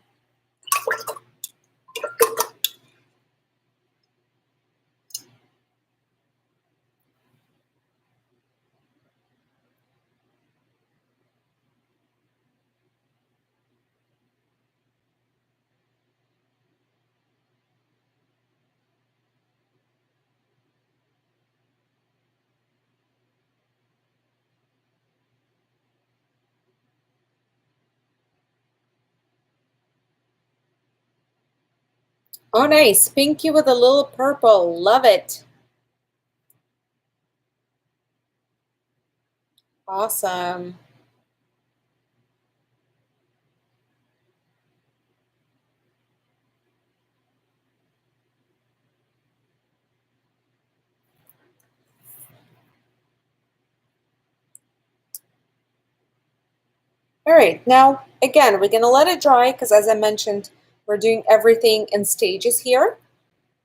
Oh, nice. Pinky with a little purple. Love it. Awesome. All right, now again, we're gonna let it dry because as I mentioned, we're doing everything in stages here.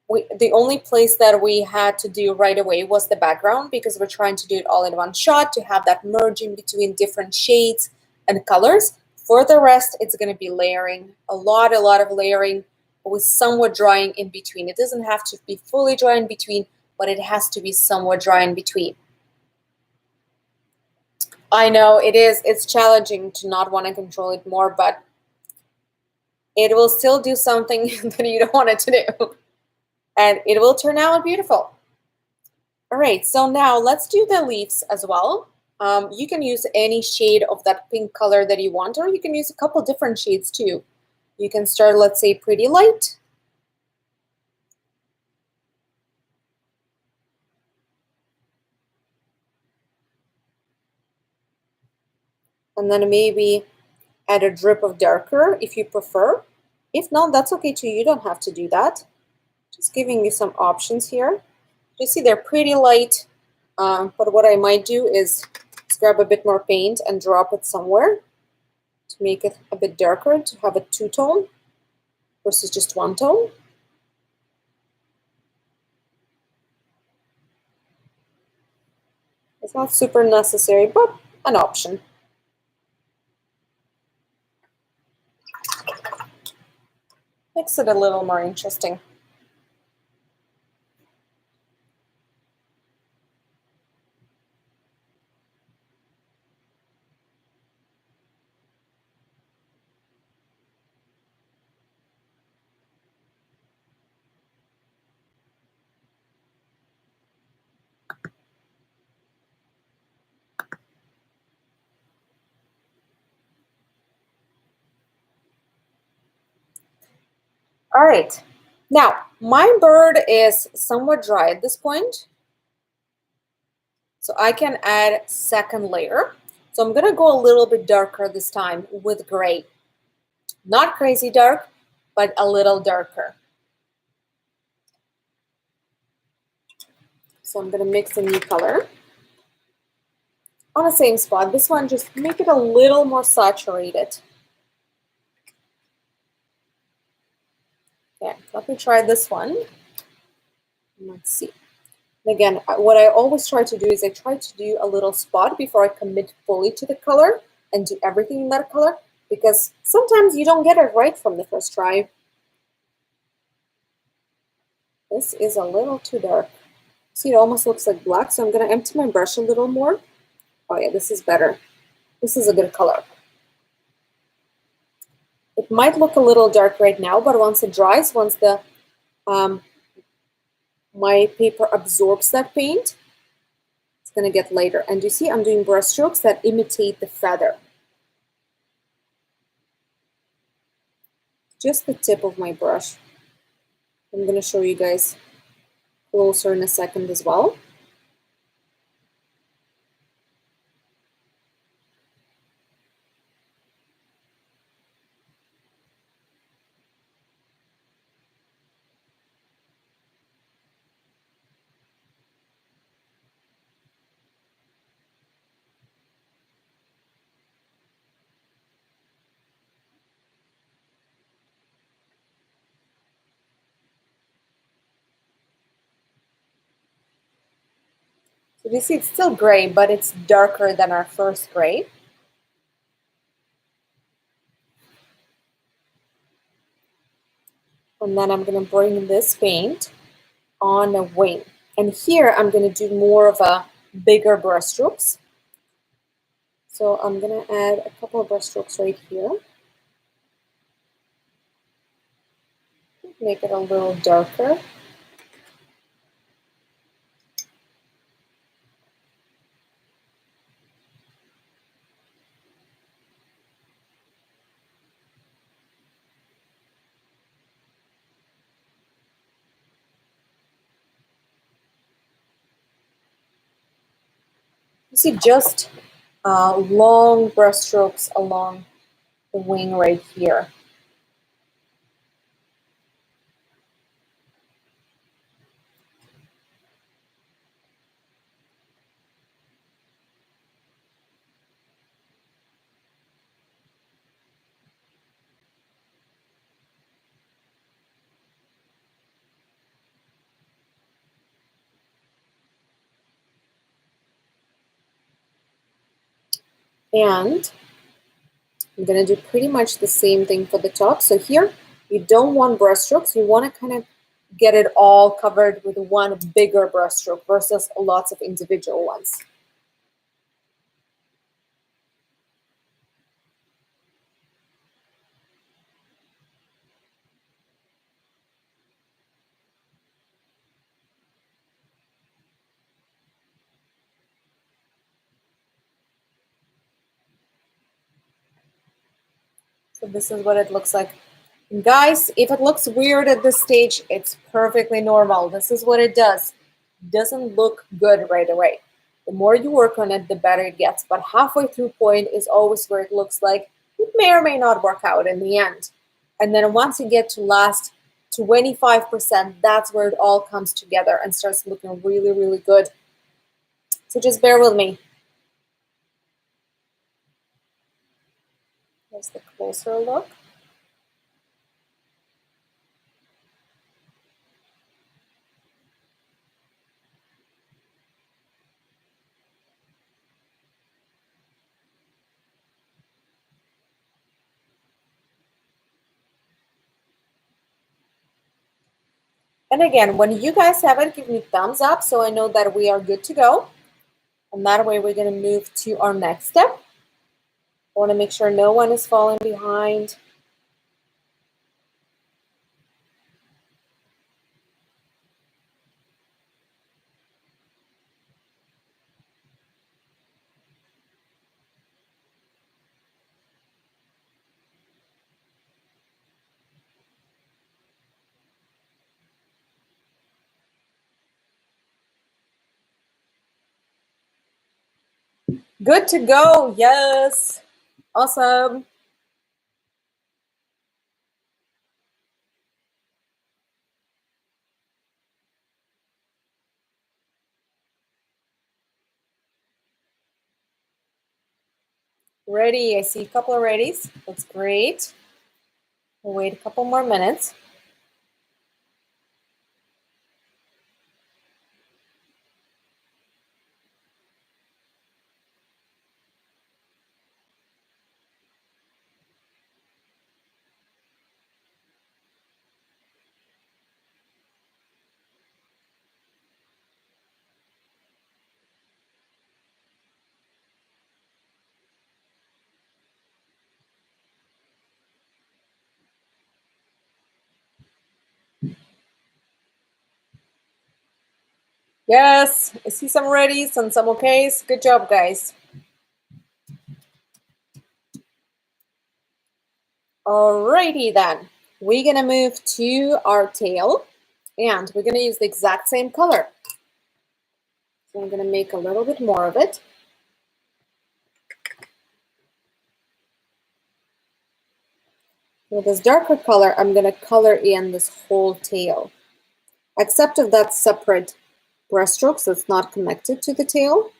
The only place that we had to do right away was the background because we're trying to do it all in one shot to have that merging between different shades and colors. For the rest, it's going to be layering, a lot of layering with somewhat drying in between. It doesn't have to be fully dry in between, but it has to be somewhat dry in between. I know it is, it's challenging to not want to control it more, but it will still do something that you don't want it to do. And it will turn out beautiful. All right, so now let's do the leaves as well. You can use any shade of that pink color that you want, or you can use a couple different shades too. You can start, let's say, pretty light. And then maybe add a drip of darker if you prefer. If not, that's okay too. You don't have to do that. Just giving you some options here. You see they're pretty light, but what I might do is just grab a bit more paint and drop it somewhere to make it a bit darker, to have a two-tone versus just one tone. It's not super necessary, but an option. Makes it a little more interesting. All right. Now, my bird is somewhat dry at this point, so I can add second layer. So I'm gonna go a little bit darker this time with gray. Not crazy dark, but a little darker. So I'm gonna mix a new color on the same spot. This one, just make it a little more saturated. Yeah, let me try this one. Let's see. Again, what I always try to do is I try to do a little spot before I commit fully to the color and do everything in that color, because sometimes you don't get it right from the first try. This is a little too dark. See, it almost looks like black, so I'm going to empty my brush a little more. Oh yeah, this is better. This is a good color. It might look a little dark right now, but once it dries, once the my paper absorbs that paint, it's going to get lighter. And you see I'm doing brush strokes that imitate the feather. Just the tip of my brush. I'm going to show you guys closer in a second as well. So you see it's still gray, but it's darker than our first gray. And then I'm going to bring this paint on a wing. And here I'm going to do more of a bigger brush strokes. So I'm going to add a couple of brush strokes right here. Make it a little darker. You see just long brush strokes along the wing right here. And I'm going to do pretty much the same thing for the top. So here, you don't want brush strokes. You want to kind of get it all covered with one bigger brush stroke versus lots of individual ones. So this is what it looks like. And guys, if it looks weird at this stage, it's perfectly normal. This is what it does. It doesn't look good right away. The more you work on it, the better it gets. But halfway through point is always where it looks like it may or may not work out in the end. And then once you get to last 25%, that's where it all comes together and starts looking really, really good. So just bear with me. Here's the closer look. And again, when you guys have it, give me thumbs up so I know that we are good to go. And that way we're going to move to our next step. I want to make sure no one is falling behind. Good to go. Yes. Awesome. Ready. I see a couple of readies. That's great. We'll wait a couple more minutes. Yes, I see some readies and some okays. Good job, guys. Alrighty then. We're gonna move to our tail and we're gonna use the exact same color. So I'm gonna make a little bit more of it. With this darker color, I'm gonna color in this whole tail, except if that's separate brushstrokes, so it's not connected to the tail.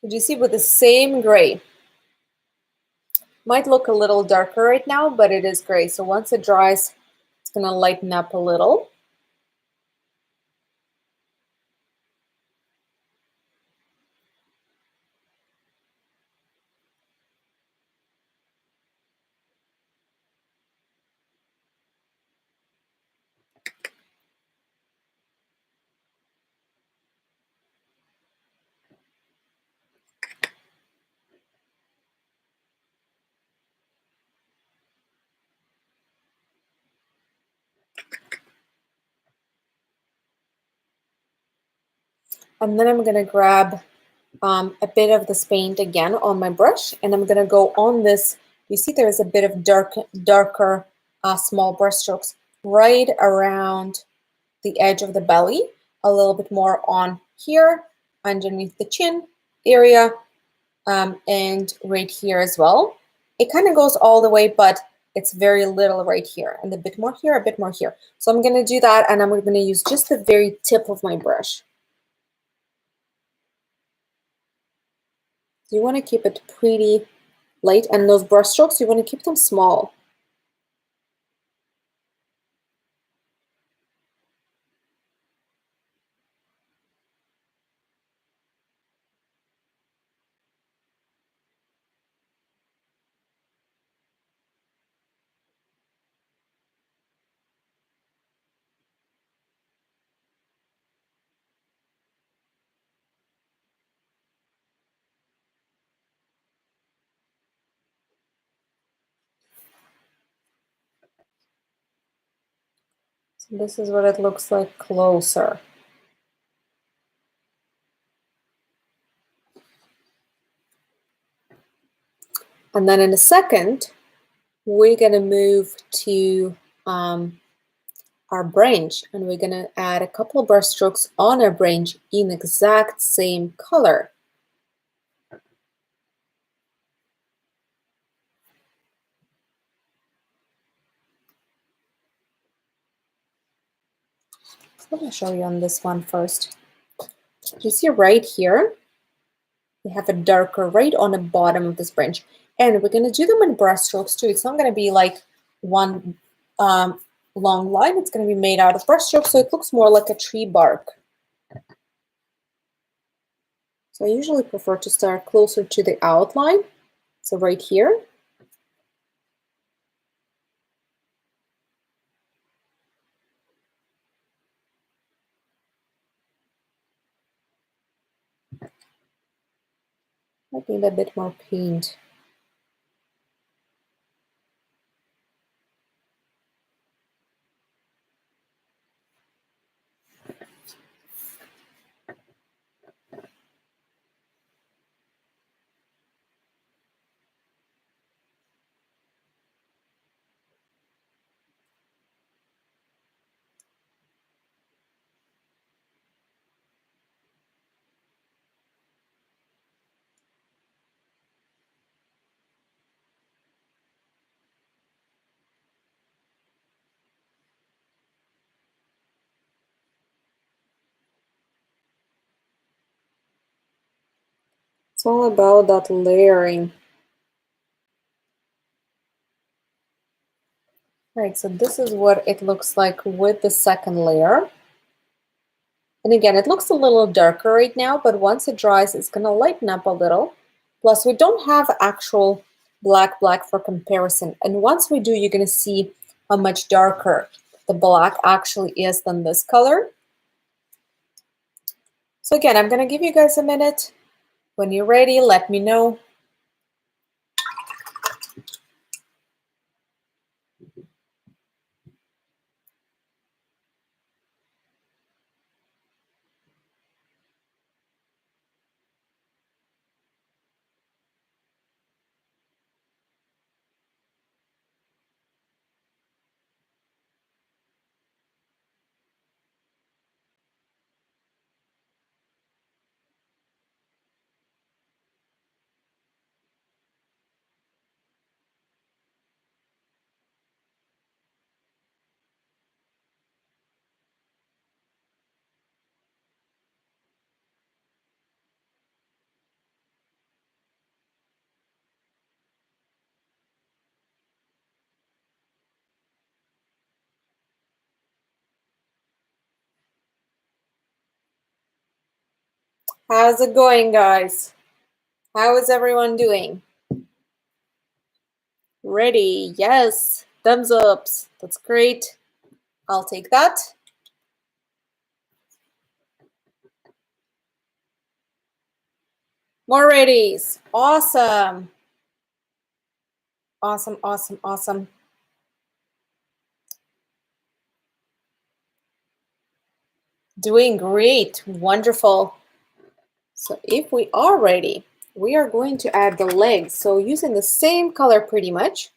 So do you see with the same gray? Might look a little darker right now, but it is gray. So once it dries, it's gonna lighten up a little. And then I'm gonna grab a bit of this paint again on my brush, and I'm gonna go on this. You see there's a bit of darker small brush strokes right around the edge of the belly, a little bit more on here, underneath the chin area, and right here as well. It kind of goes all the way, but it's very little right here, and a bit more here, a bit more here. So I'm gonna do that, and I'm gonna use just the very tip of my brush. You want to keep it pretty light, and those brush strokes, you want to keep them small. So this is what it looks like closer. And then in a second, we're going to move to our branch, and we're going to add a couple of brush strokes on our branch in the exact same color. So let me show you on this one first. You see right here, we have a darker right on the bottom of this branch. And we're going to do them in brush strokes too. It's not going to be like one long line. It's going to be made out of brush strokes, so it looks more like a tree bark. So I usually prefer to start closer to the outline. So right here. I need a bit more paint. It's all about that layering. Right, so this is what it looks like with the second layer. And again, it looks a little darker right now, but once it dries, it's going to lighten up a little. Plus, we don't have actual black for comparison. And once we do, you're going to see how much darker the black actually is than this color. So again, I'm going to give you guys a minute. When you're ready, let me know. How's it going, guys? How is everyone doing? Ready? Yes. Thumbs ups. That's great. I'll take that. More readies. Awesome. Awesome, awesome, awesome. Doing great. Wonderful. So if we are ready, we are going to add the legs. So using the same color pretty much,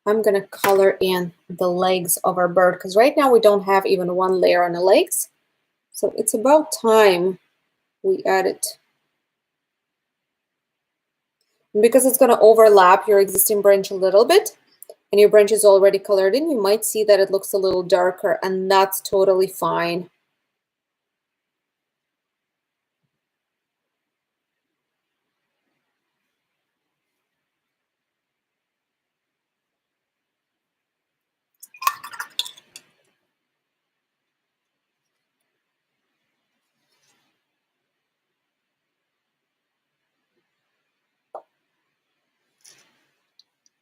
I'm going to color in the legs of our bird because right now we don't have even one layer on the legs. So it's about time we add it. And because it's going to overlap your existing branch a little bit, and your branch is already colored in, you might see that it looks a little darker, and that's totally fine.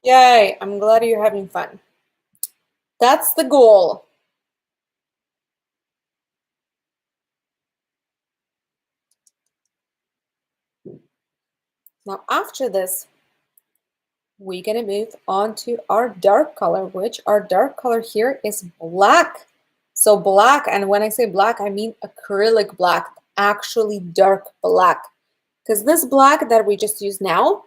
Yay, I'm glad you're having fun. That's the goal. Now after this, we're gonna move on to our dark color, which our dark color here is black. So black, and when I say black, I mean acrylic black, actually dark black. Because this black that we just used now,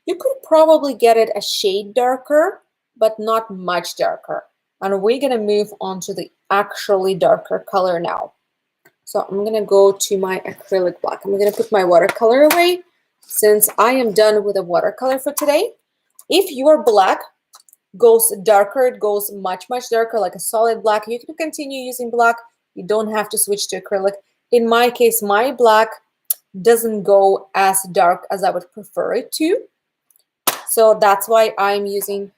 you could probably get it a shade darker, but not much darker. And we're gonna move on to the actually darker color now. So I'm gonna go to my acrylic black. I'm gonna put my watercolor away since I am done with the watercolor for today. If your black goes darker, it goes much, much darker, like a solid black, you can continue using black. You don't have to switch to acrylic. In my case, my black doesn't go as dark as I would prefer it to. So that's why I'm using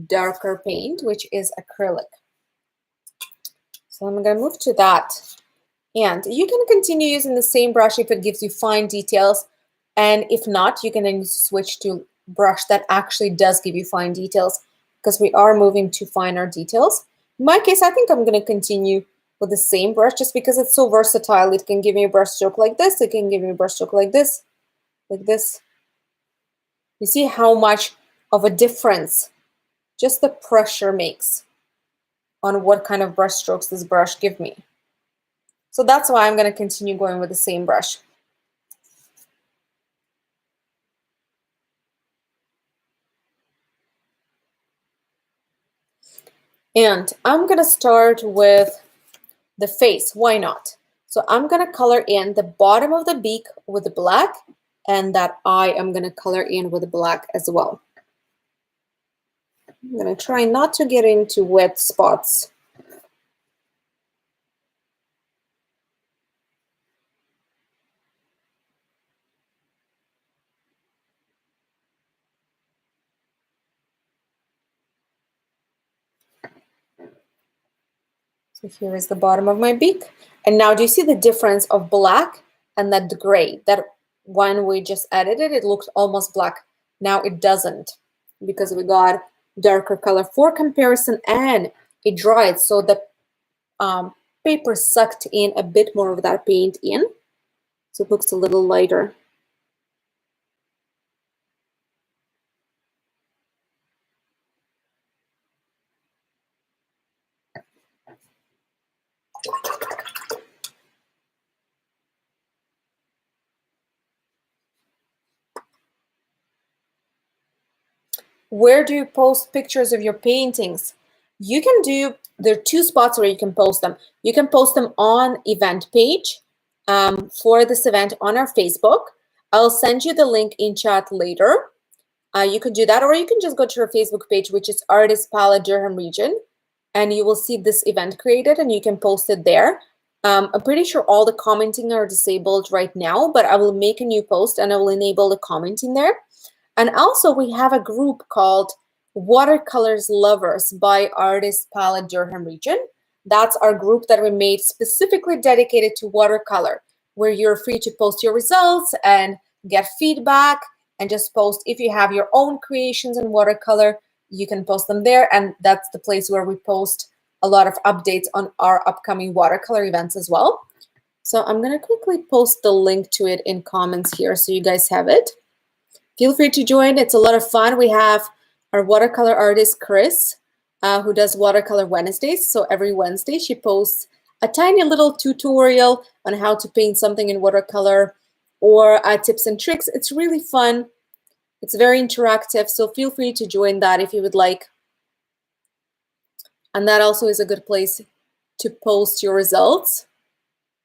darker paint, which is acrylic. So I'm gonna move to that. And you can continue using the same brush if it gives you fine details. And if not, you can then switch to brush that actually does give you fine details because we are moving to finer details. In my case, I think I'm going to continue with the same brush just because it's so versatile. It can give me a brush stroke like this. It can give me a brush stroke like this, like this. You see how much of a difference just the pressure makes on what kind of brush strokes this brush gives me. So that's why I'm going to continue going with the same brush. And I'm going to start with the face. Why not? So I'm going to color in the bottom of the beak with the black, and that eye I'm going to color in with the black as well. I'm going to try not to get into wet spots. So here is the bottom of my beak. And now do you see the difference of black and that gray? That when we just edited, it looked almost black. Now it doesn't because we got darker color for comparison, and it dried, so the paper sucked in a bit more of that paint in, so it looks a little lighter. Where do you post pictures of your paintings? You can do, there are two spots where you can post them. You can post them on event page for this event on our Facebook. I'll send you the link in chat later. You could do that, or you can just go to our Facebook page, which is Artist Palette Durham Region, and you will see this event created and you can post it there. I'm pretty sure all the commenting are disabled right now, but I will make a new post and I will enable the commenting there. And also we have a group called Watercolors Lovers by Artist Palette Durham Region. That's our group that we made specifically dedicated to watercolor, where you're free to post your results and get feedback, and just post if you have your own creations in watercolor, you can post them there. And that's the place where we post a lot of updates on our upcoming watercolor events as well. So I'm going to quickly post the link to it in comments here so you guys have it. Feel free to join. It's a lot of fun. We have our watercolor artist, Chris, who does Watercolor Wednesdays. So every Wednesday, she posts a tiny little tutorial on how to paint something in watercolor, or tips and tricks. It's really fun. It's very interactive. So feel free to join that if you would like. And that also is a good place to post your results,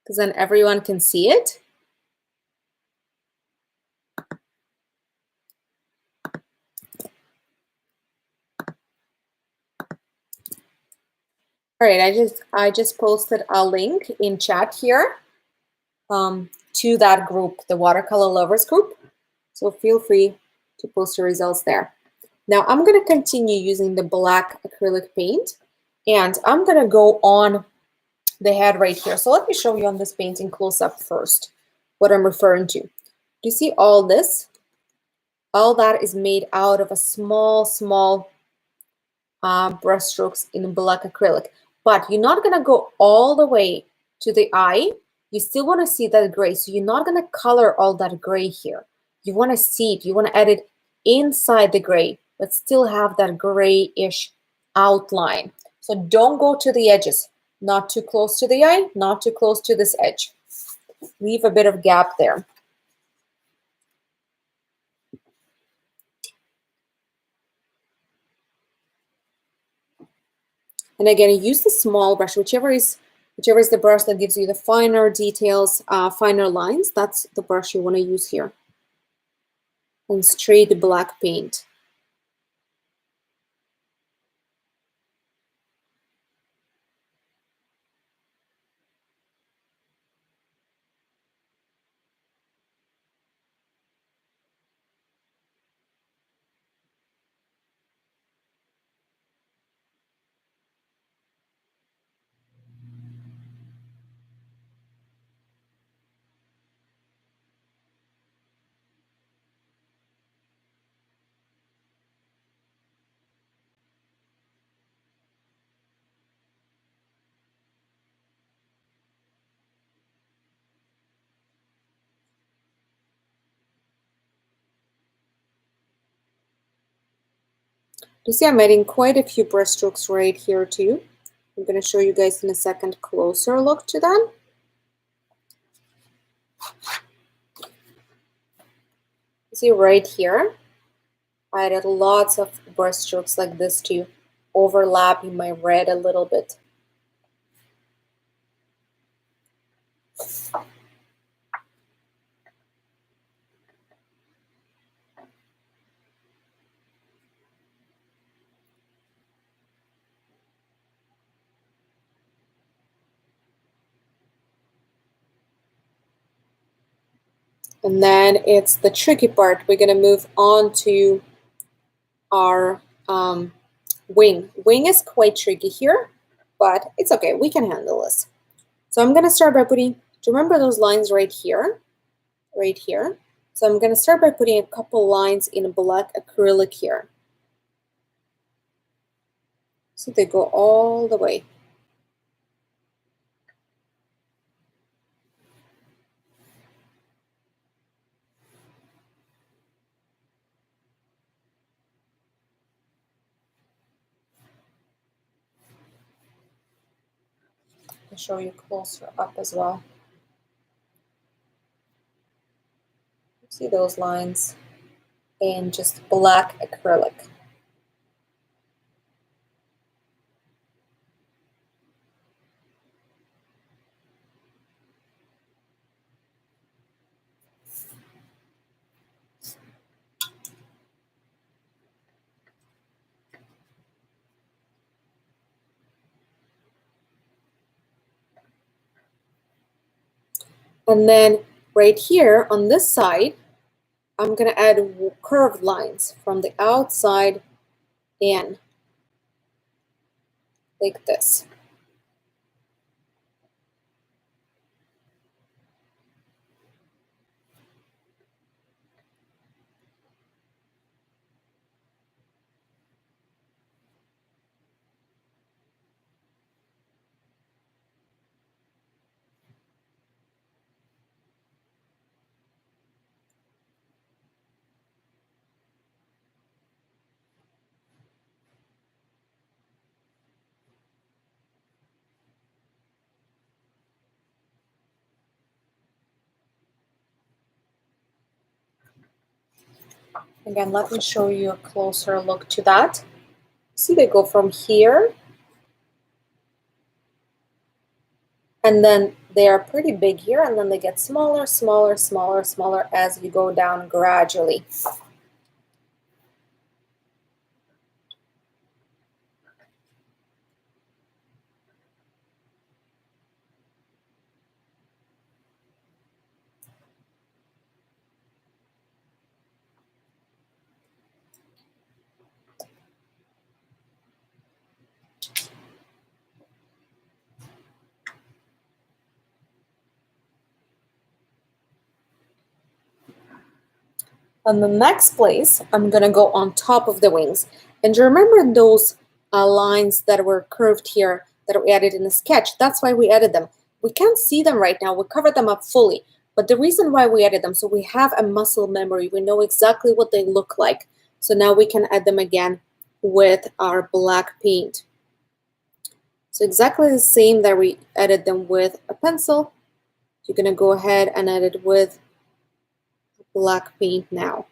because then everyone can see it. All right, I just posted a link in chat here to that group, the Watercolor Lovers group. So feel free to post your results there. Now I'm going to continue using the black acrylic paint, and I'm going to go on the head right here. So let me show you on this painting close up first what I'm referring to. Do you see all this? All that is made out of a small brush strokes in black acrylic. But you're not going to go all the way to the eye. You still want to see that gray. So you're not going to color all that gray here. You want to see it. You want to add it inside the gray, but still have that grayish outline. So don't go to the edges. Not too close to the eye, not too close to this edge. Leave a bit of gap there. And again, use the small brush, whichever is the brush that gives you the finer details, finer lines. That's the brush you want to use here. And straight black paint. You see I'm adding quite a few brush strokes right here too. I'm going to show you guys in a second closer look to them. You see right here, I added lots of brush strokes like this to overlap in my red a little bit. And then it's the tricky part. We're going to move on to our wing. Wing is quite tricky here, but it's okay. We can handle this. So I'm going to start by putting, do you remember those lines right here? Right here. So I'm going to start by putting a couple lines in black acrylic here. So they go all the way. I'll show you closer up as well. See those lines? And just black acrylic. And then right here on this side, I'm going to add curved lines from the outside in, like this. Again, let me show you a closer look to that. See, they go from here, and then they are pretty big here, and then they get smaller, smaller, smaller, smaller as you go down gradually. On the next place, I'm going to go on top of the wings. And you remember those lines that were curved here that we added in the sketch? That's why we added them. We can't see them right now. We covered them up fully. But the reason why we added them, so we have a muscle memory. We know exactly what they look like. So now we can add them again with our black paint. So exactly the same that we added them with a pencil. You're going to go ahead and add it with black paint now.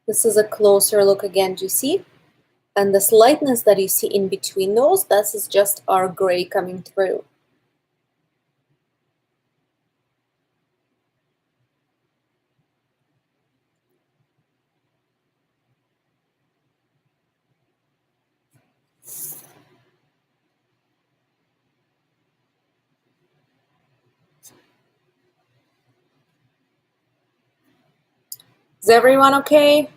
This is a closer look again, do you see? And the slightness that you see in between those, this is just our gray coming through. Is everyone okay?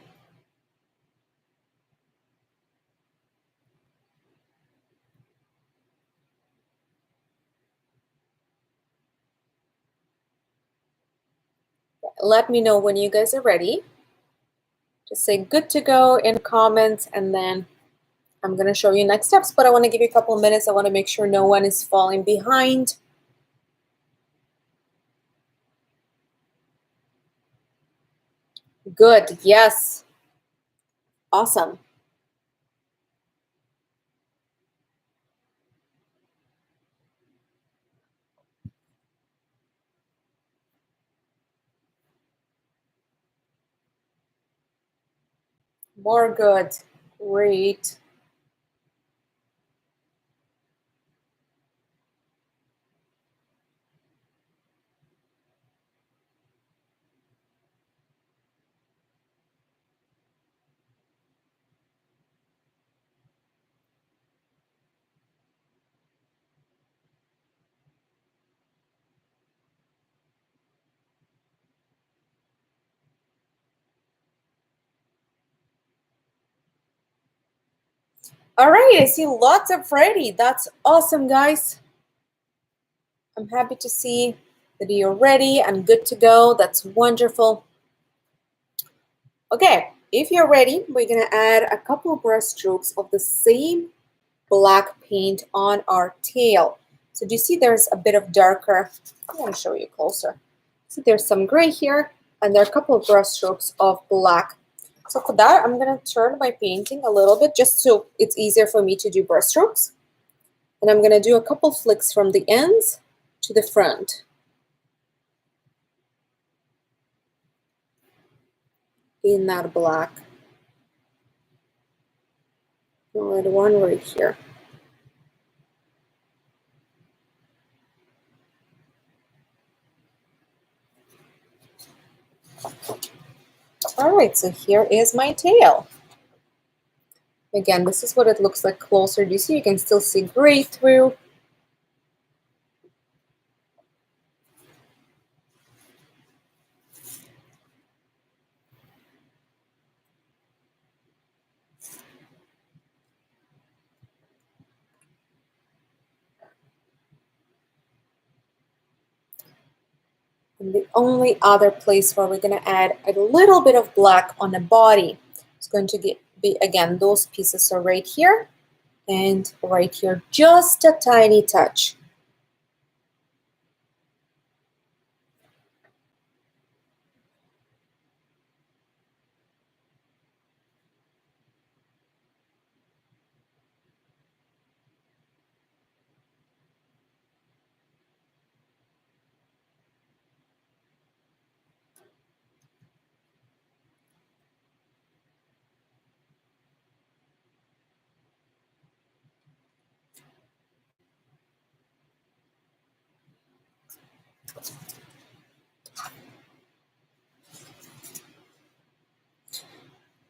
Let me know when you guys are ready. Just say good to go in comments, and then I'm going to show you next steps, but I want to give you a couple of minutes. I want to make sure no one is falling behind. Good, yes. Awesome. More good. Great. All right, I see lots of ready. That's awesome, guys. I'm happy to see that you're ready and good to go. That's wonderful. Okay, if you're ready, we're gonna add a couple of brush strokes of the same black paint on our tail. So do you see there's a bit of darker? I want to show you closer. See there's some gray here, and there are a couple of brush strokes of black. So for that, I'm gonna turn my painting a little bit just so it's easier for me to do brush strokes. And I'm gonna do a couple flicks from the ends to the front in that black. I'll add one right here. All right, so here is my tail. Again, this is what it looks like closer. Do you see? You can still see gray through. And the only other place where we're going to add a little bit of black on the body is going to be, again, those pieces are right here and right here, just a tiny touch.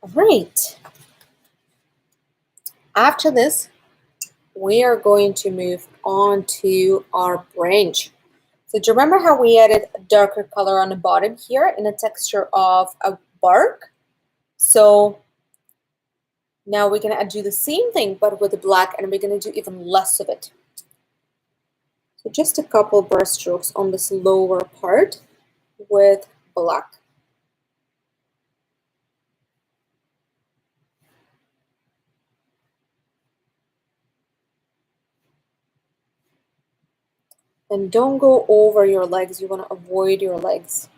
All right. After this, we are going to move on to our branch. So do you remember how we added a darker color on the bottom here in a texture of a bark? So now we're going to do the same thing but with the black, and we're going to do even less of it. So just a couple brush strokes on this lower part with black. And don't go over your legs. You want to avoid your legs.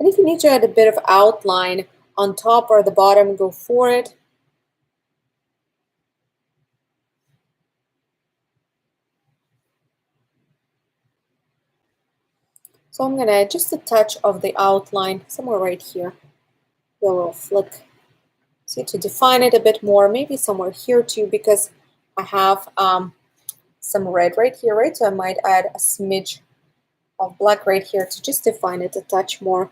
And if you need to add a bit of outline on top or the bottom, go for it. So I'm going to add just a touch of the outline somewhere right here. A little flick. See, to define it a bit more, maybe somewhere here too, because I have some red right here, right? So I might add a smidge of black right here to just define it a touch more.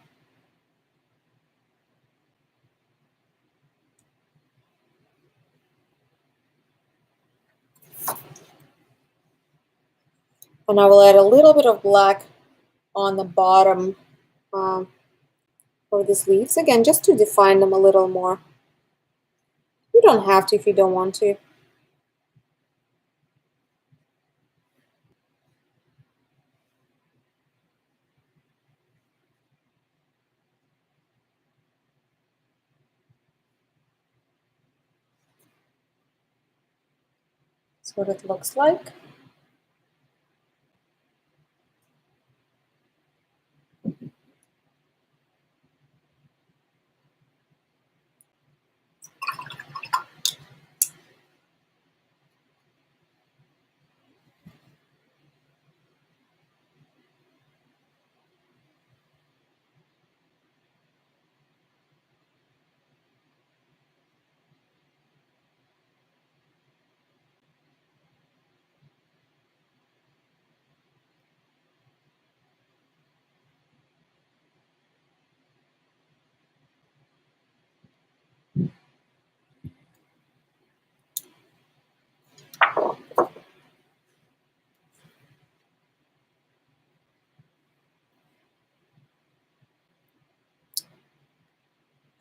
And I will add a little bit of black on the bottom for these leaves, again, just to define them a little more. You don't have to if you don't want to. That's what it looks like.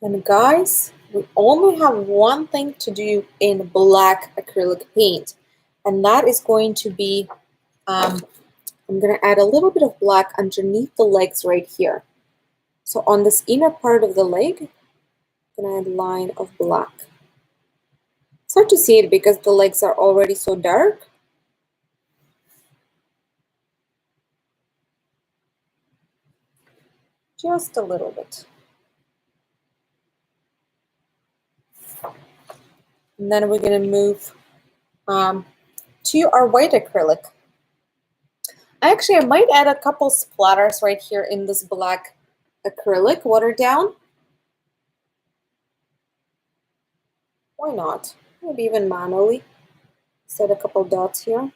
And guys, we only have one thing to do in black acrylic paint, and that is going to be, I'm going to add a little bit of black underneath the legs right here. So on this inner part of the leg, I'm going to add a line of black. It's hard to see it because the legs are already so dark. Just a little bit. And then we're going to move to our white acrylic. Actually, I might add a couple splatters right here in this black acrylic, watered down. Why not? Maybe even manually. Set a couple dots here.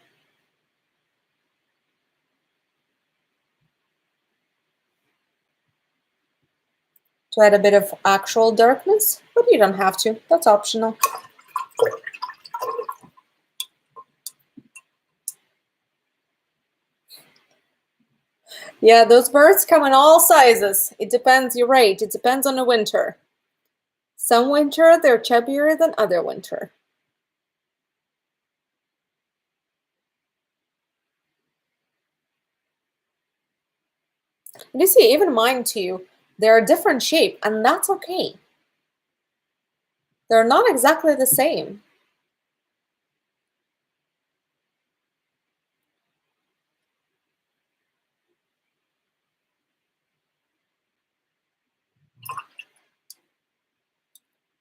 To add a bit of actual darkness, but you don't have to. That's optional. Yeah, those birds come in all sizes. It depends, you're right. It depends on the winter. Some winter, they're chubbier than other winter. And you see, even mine too, they're a different shape, and that's okay. They're not exactly the same.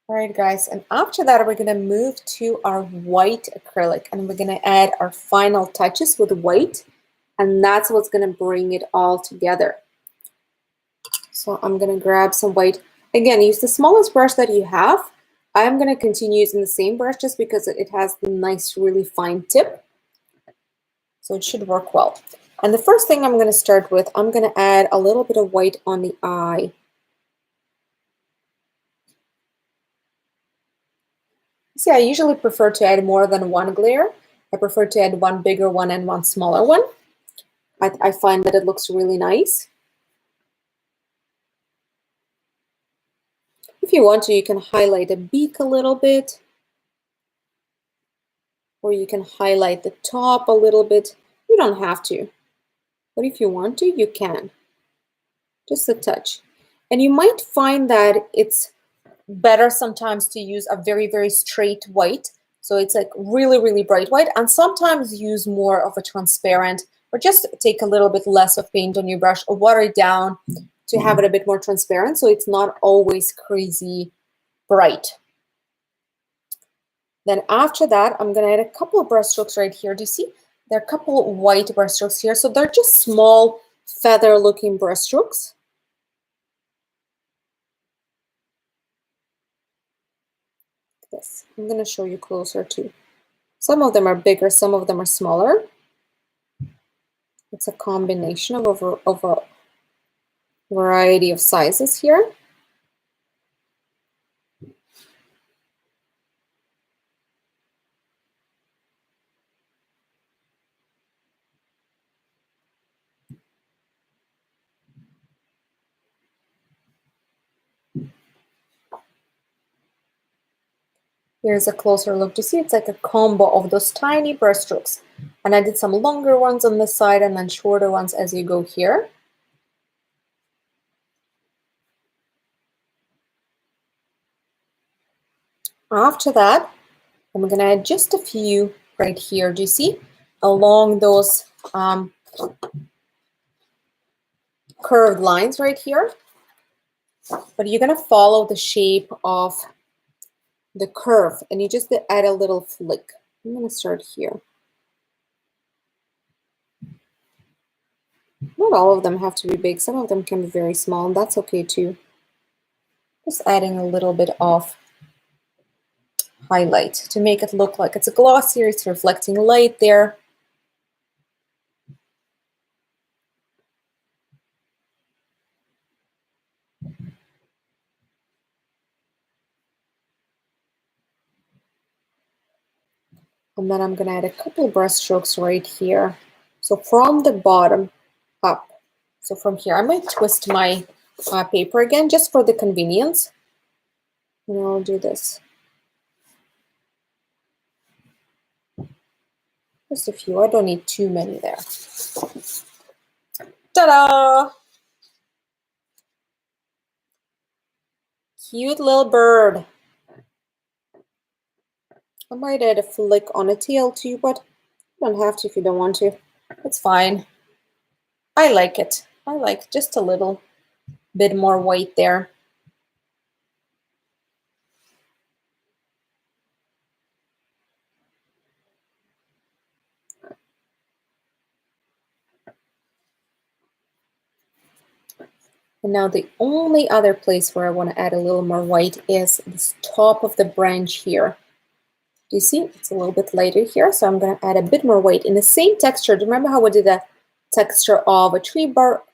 All right, guys, and after that, we're going to move to our white acrylic, and we're going to add our final touches with white, and that's what's going to bring it all together. So I'm going to grab some white. Again, use the smallest brush that you have. I'm going to continue using the same brush just because it has the nice, really fine tip. So it should work well. And the first thing I'm going to start with, I'm going to add a little bit of white on the eye. See, I usually prefer to add more than one glare. I prefer to add one bigger one and one smaller one. I find that it looks really nice. If you want to, you can highlight a beak a little bit. Or you can highlight the top a little bit. You don't have to. But if you want to, you can. Just a touch. And you might find that it's better sometimes to use a very, very straight white. So it's like really, really bright white. And sometimes use more of a transparent, or just take a little bit less of paint on your brush or water it down to have it a bit more transparent so it's not always crazy bright. Then after that, I'm going to add a couple of brushstrokes right here. Do you see? There are a couple of white brushstrokes here. So they're just small feather-looking brushstrokes. This. I'm going to show you closer too. Some of them are bigger, some of them are smaller. It's a combination of a variety of sizes here. Here's a closer look. You see, it's like a combo of those tiny brushstrokes. And I did some longer ones on this side and then shorter ones as you go here. After that, I'm going to add just a few right here. Do you see? Along those curved lines right here. But you're going to follow the shape of the curve, and you just add a little flick. I'm going to start here. Not all of them have to be big. Some of them can be very small, and that's okay too. Just adding a little bit of highlight to make it look like it's a glossier, it's reflecting light there. And then I'm going to add a couple brush strokes right here. So from the bottom up. So from here, I might twist my paper again just for the convenience. And I'll do this. Just a few. I don't need too many there. Ta-da! Cute little bird. I might add a flick on a tail too, but you don't have to if you don't want to. It's fine. I like it. I like just a little bit more white there. And now the only other place where I want to add a little more white is this top of the branch here. Do you see? It's a little bit lighter here, so I'm going to add a bit more white in the same texture. Do you remember how we did the texture of a tree bark?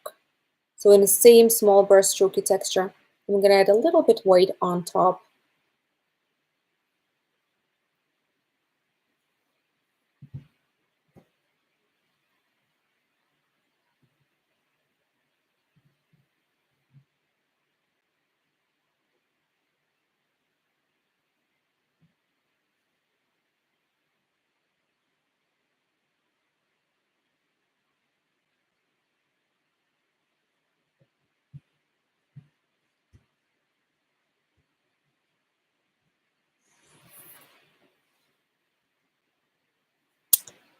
So in the same small brushstroke texture, I'm going to add a little bit white on top.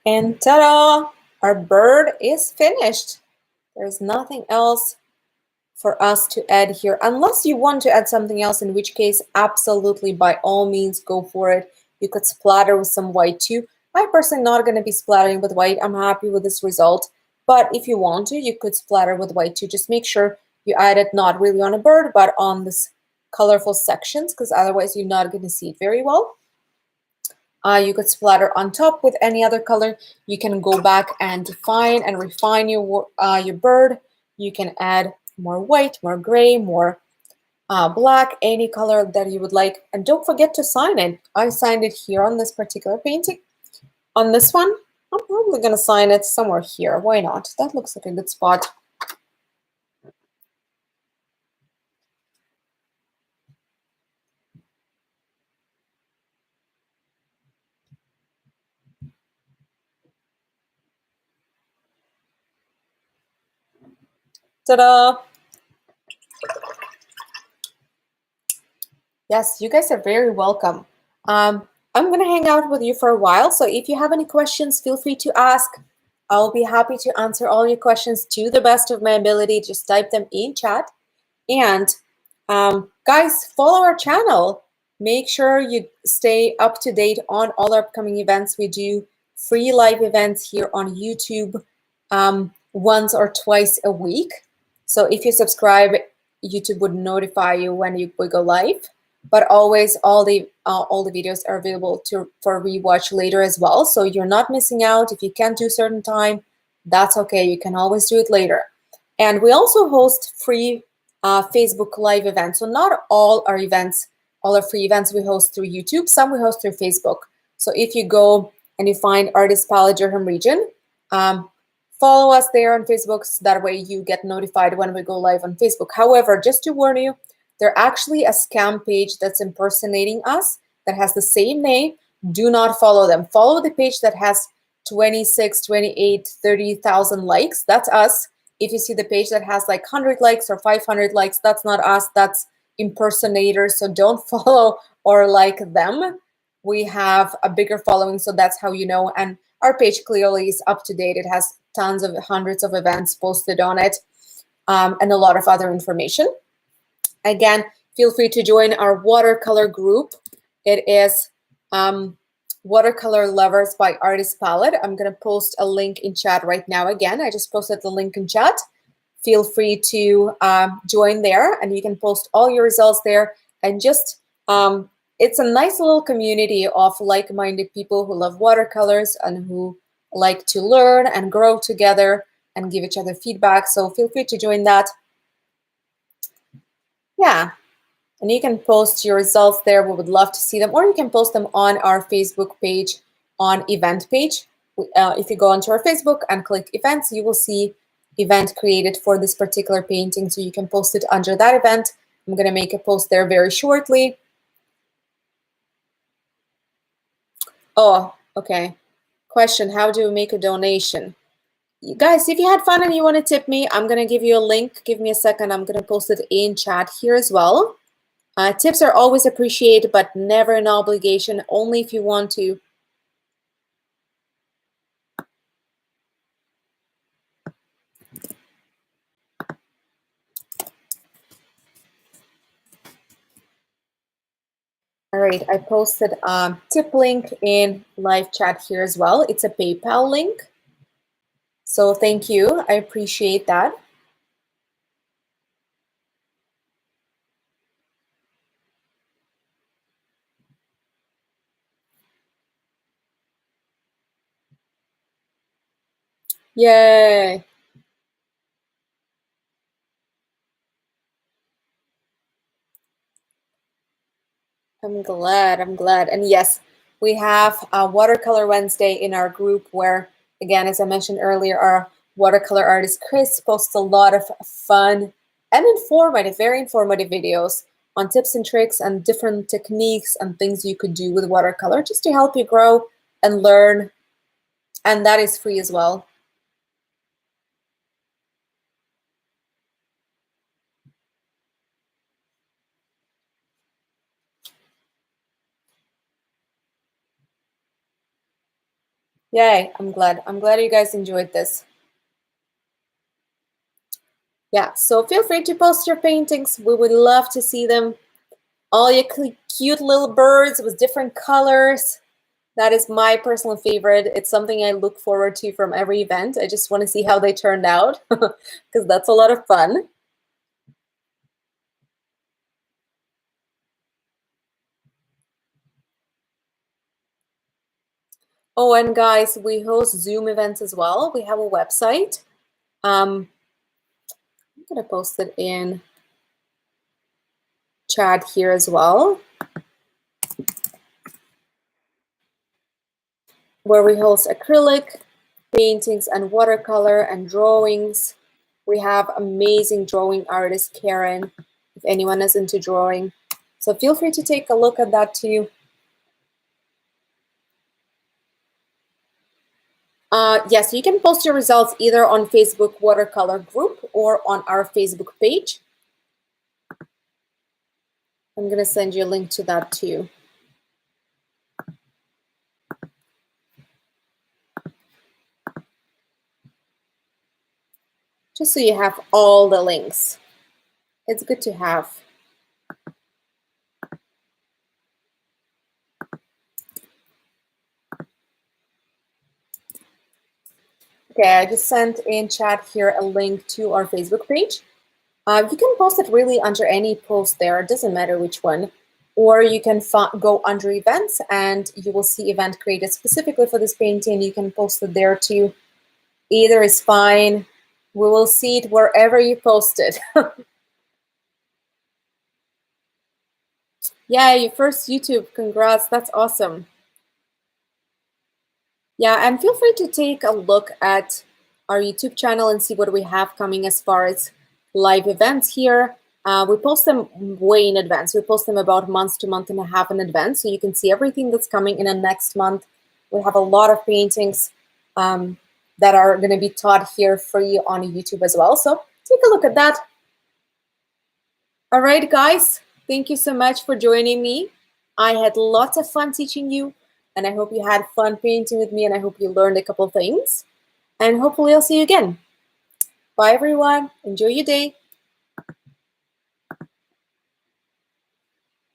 And ta-da! Our bird is finished. There's nothing else for us to add here, unless you want to add something else, in which case, absolutely, by all means, go for it. You could splatter with some white too. I'm personally not going to be splattering with white. I'm happy with this result. But if you want to, you could splatter with white too. Just make sure you add it not really on a bird, but on this colorful sections, because otherwise you're not going to see it very well. You could splatter on top with any other color. You can go back and define and refine your bird. You can add more white, more gray, more black, any color that you would like. And don't forget to sign it. I signed it here on this particular painting. On this one, I'm probably going to sign it somewhere here. Why not? That looks like a good spot. Ta-da! Yes, you guys are very welcome. I'm going to hang out with you for a while, so if you have any questions, feel free to ask. I'll be happy to answer all your questions to the best of my ability. Just type them in chat. And guys, follow our channel. Make sure you stay up to date on all our upcoming events. We do free live events here on YouTube once or twice a week. So if you subscribe, YouTube would notify you when we go live. But always, all the videos are available for rewatch later as well. So you're not missing out. If you can't do certain time, that's okay. You can always do it later. And we also host free Facebook live events. So not all our events, all our free events we host through YouTube. Some we host through Facebook. So if you go and you find Artist Palette Durham region, follow us there on Facebook. So that way you get notified when we go live on Facebook. However, just to warn you, they're actually a scam page that's impersonating us that has the same name. Do not follow them. Follow the page that has 26, 28, 30,000 likes. That's us. If you see the page that has like 100 likes or 500 likes, that's not us. That's impersonators. So don't follow or like them. We have a bigger following, so that's how you know. And our page clearly is up to date. It has tons of hundreds of events posted on it and a lot of other information. Again, feel free to join our watercolor group. It is Watercolor Lovers by Artist Palette. I'm going to post a link in chat right now. Again, I just posted the link in chat. Feel free to join there, and you can post all your results there. And just, it's a nice little community of like-minded people who love watercolors and who like to learn and grow together and give each other feedback. So feel free to join that. Yeah, and you can post your results there. We would love to see them, or you can post them on our Facebook page, on event page. If you go onto our Facebook and click events, you will see event created for this particular painting. So you can post it under that event. I'm going to make a post there very shortly. Oh, okay. Question, how do we make a donation? You guys, if you had fun and you want to tip me, I'm going to give you a link. Give me a second. I'm going to post it in chat here as well. Tips are always appreciated, but never an obligation, only if you want to. All right, I posted a tip link in live chat here as well. It's a PayPal link. So thank you. I appreciate that. Yay. I'm glad. And yes, we have a Watercolor Wednesday in our group where, again, as I mentioned earlier, our watercolor artist Chris posts a lot of fun and informative, very informative videos on tips and tricks and different techniques and things you could do with watercolor just to help you grow and learn. And that is free as well. Yay, I'm glad. I'm glad you guys enjoyed this. Yeah, so feel free to post your paintings. We would love to see them. All your cute little birds with different colors. That is my personal favorite. It's something I look forward to from every event. I just want to see how they turned out because that's a lot of fun. Oh, and guys, we host Zoom events as well. We have a website. I'm going to post it in chat here as well, where we host acrylic, paintings, and watercolor and drawings. We have amazing drawing artist Karen, if anyone is into drawing. So feel free to take a look at that too. Yes, you can post your results either on Facebook Watercolor group or on our Facebook page. I'm going to send you a link to that too. Just so you have all the links. It's good to have. Okay, I just sent in chat here a link to our Facebook page. You can post it really under any post there. It doesn't matter which one. Or you can go under events and you will see event created specifically for this painting. You can post it there too. Either is fine. We will see it wherever you post it. Yeah, your first YouTube. Congrats. That's awesome. Yeah, and feel free to take a look at our YouTube channel and see what we have coming as far as live events here. We post them way in advance. We post them about month to month and a half in advance, so you can see everything that's coming in the next month. We have a lot of paintings that are going to be taught here free on YouTube as well. So take a look at that. All right, guys, thank you so much for joining me. I had lots of fun teaching you, and I hope you had fun painting with me, and I hope you learned a couple things. And hopefully I'll see you again. Bye, everyone. Enjoy your day.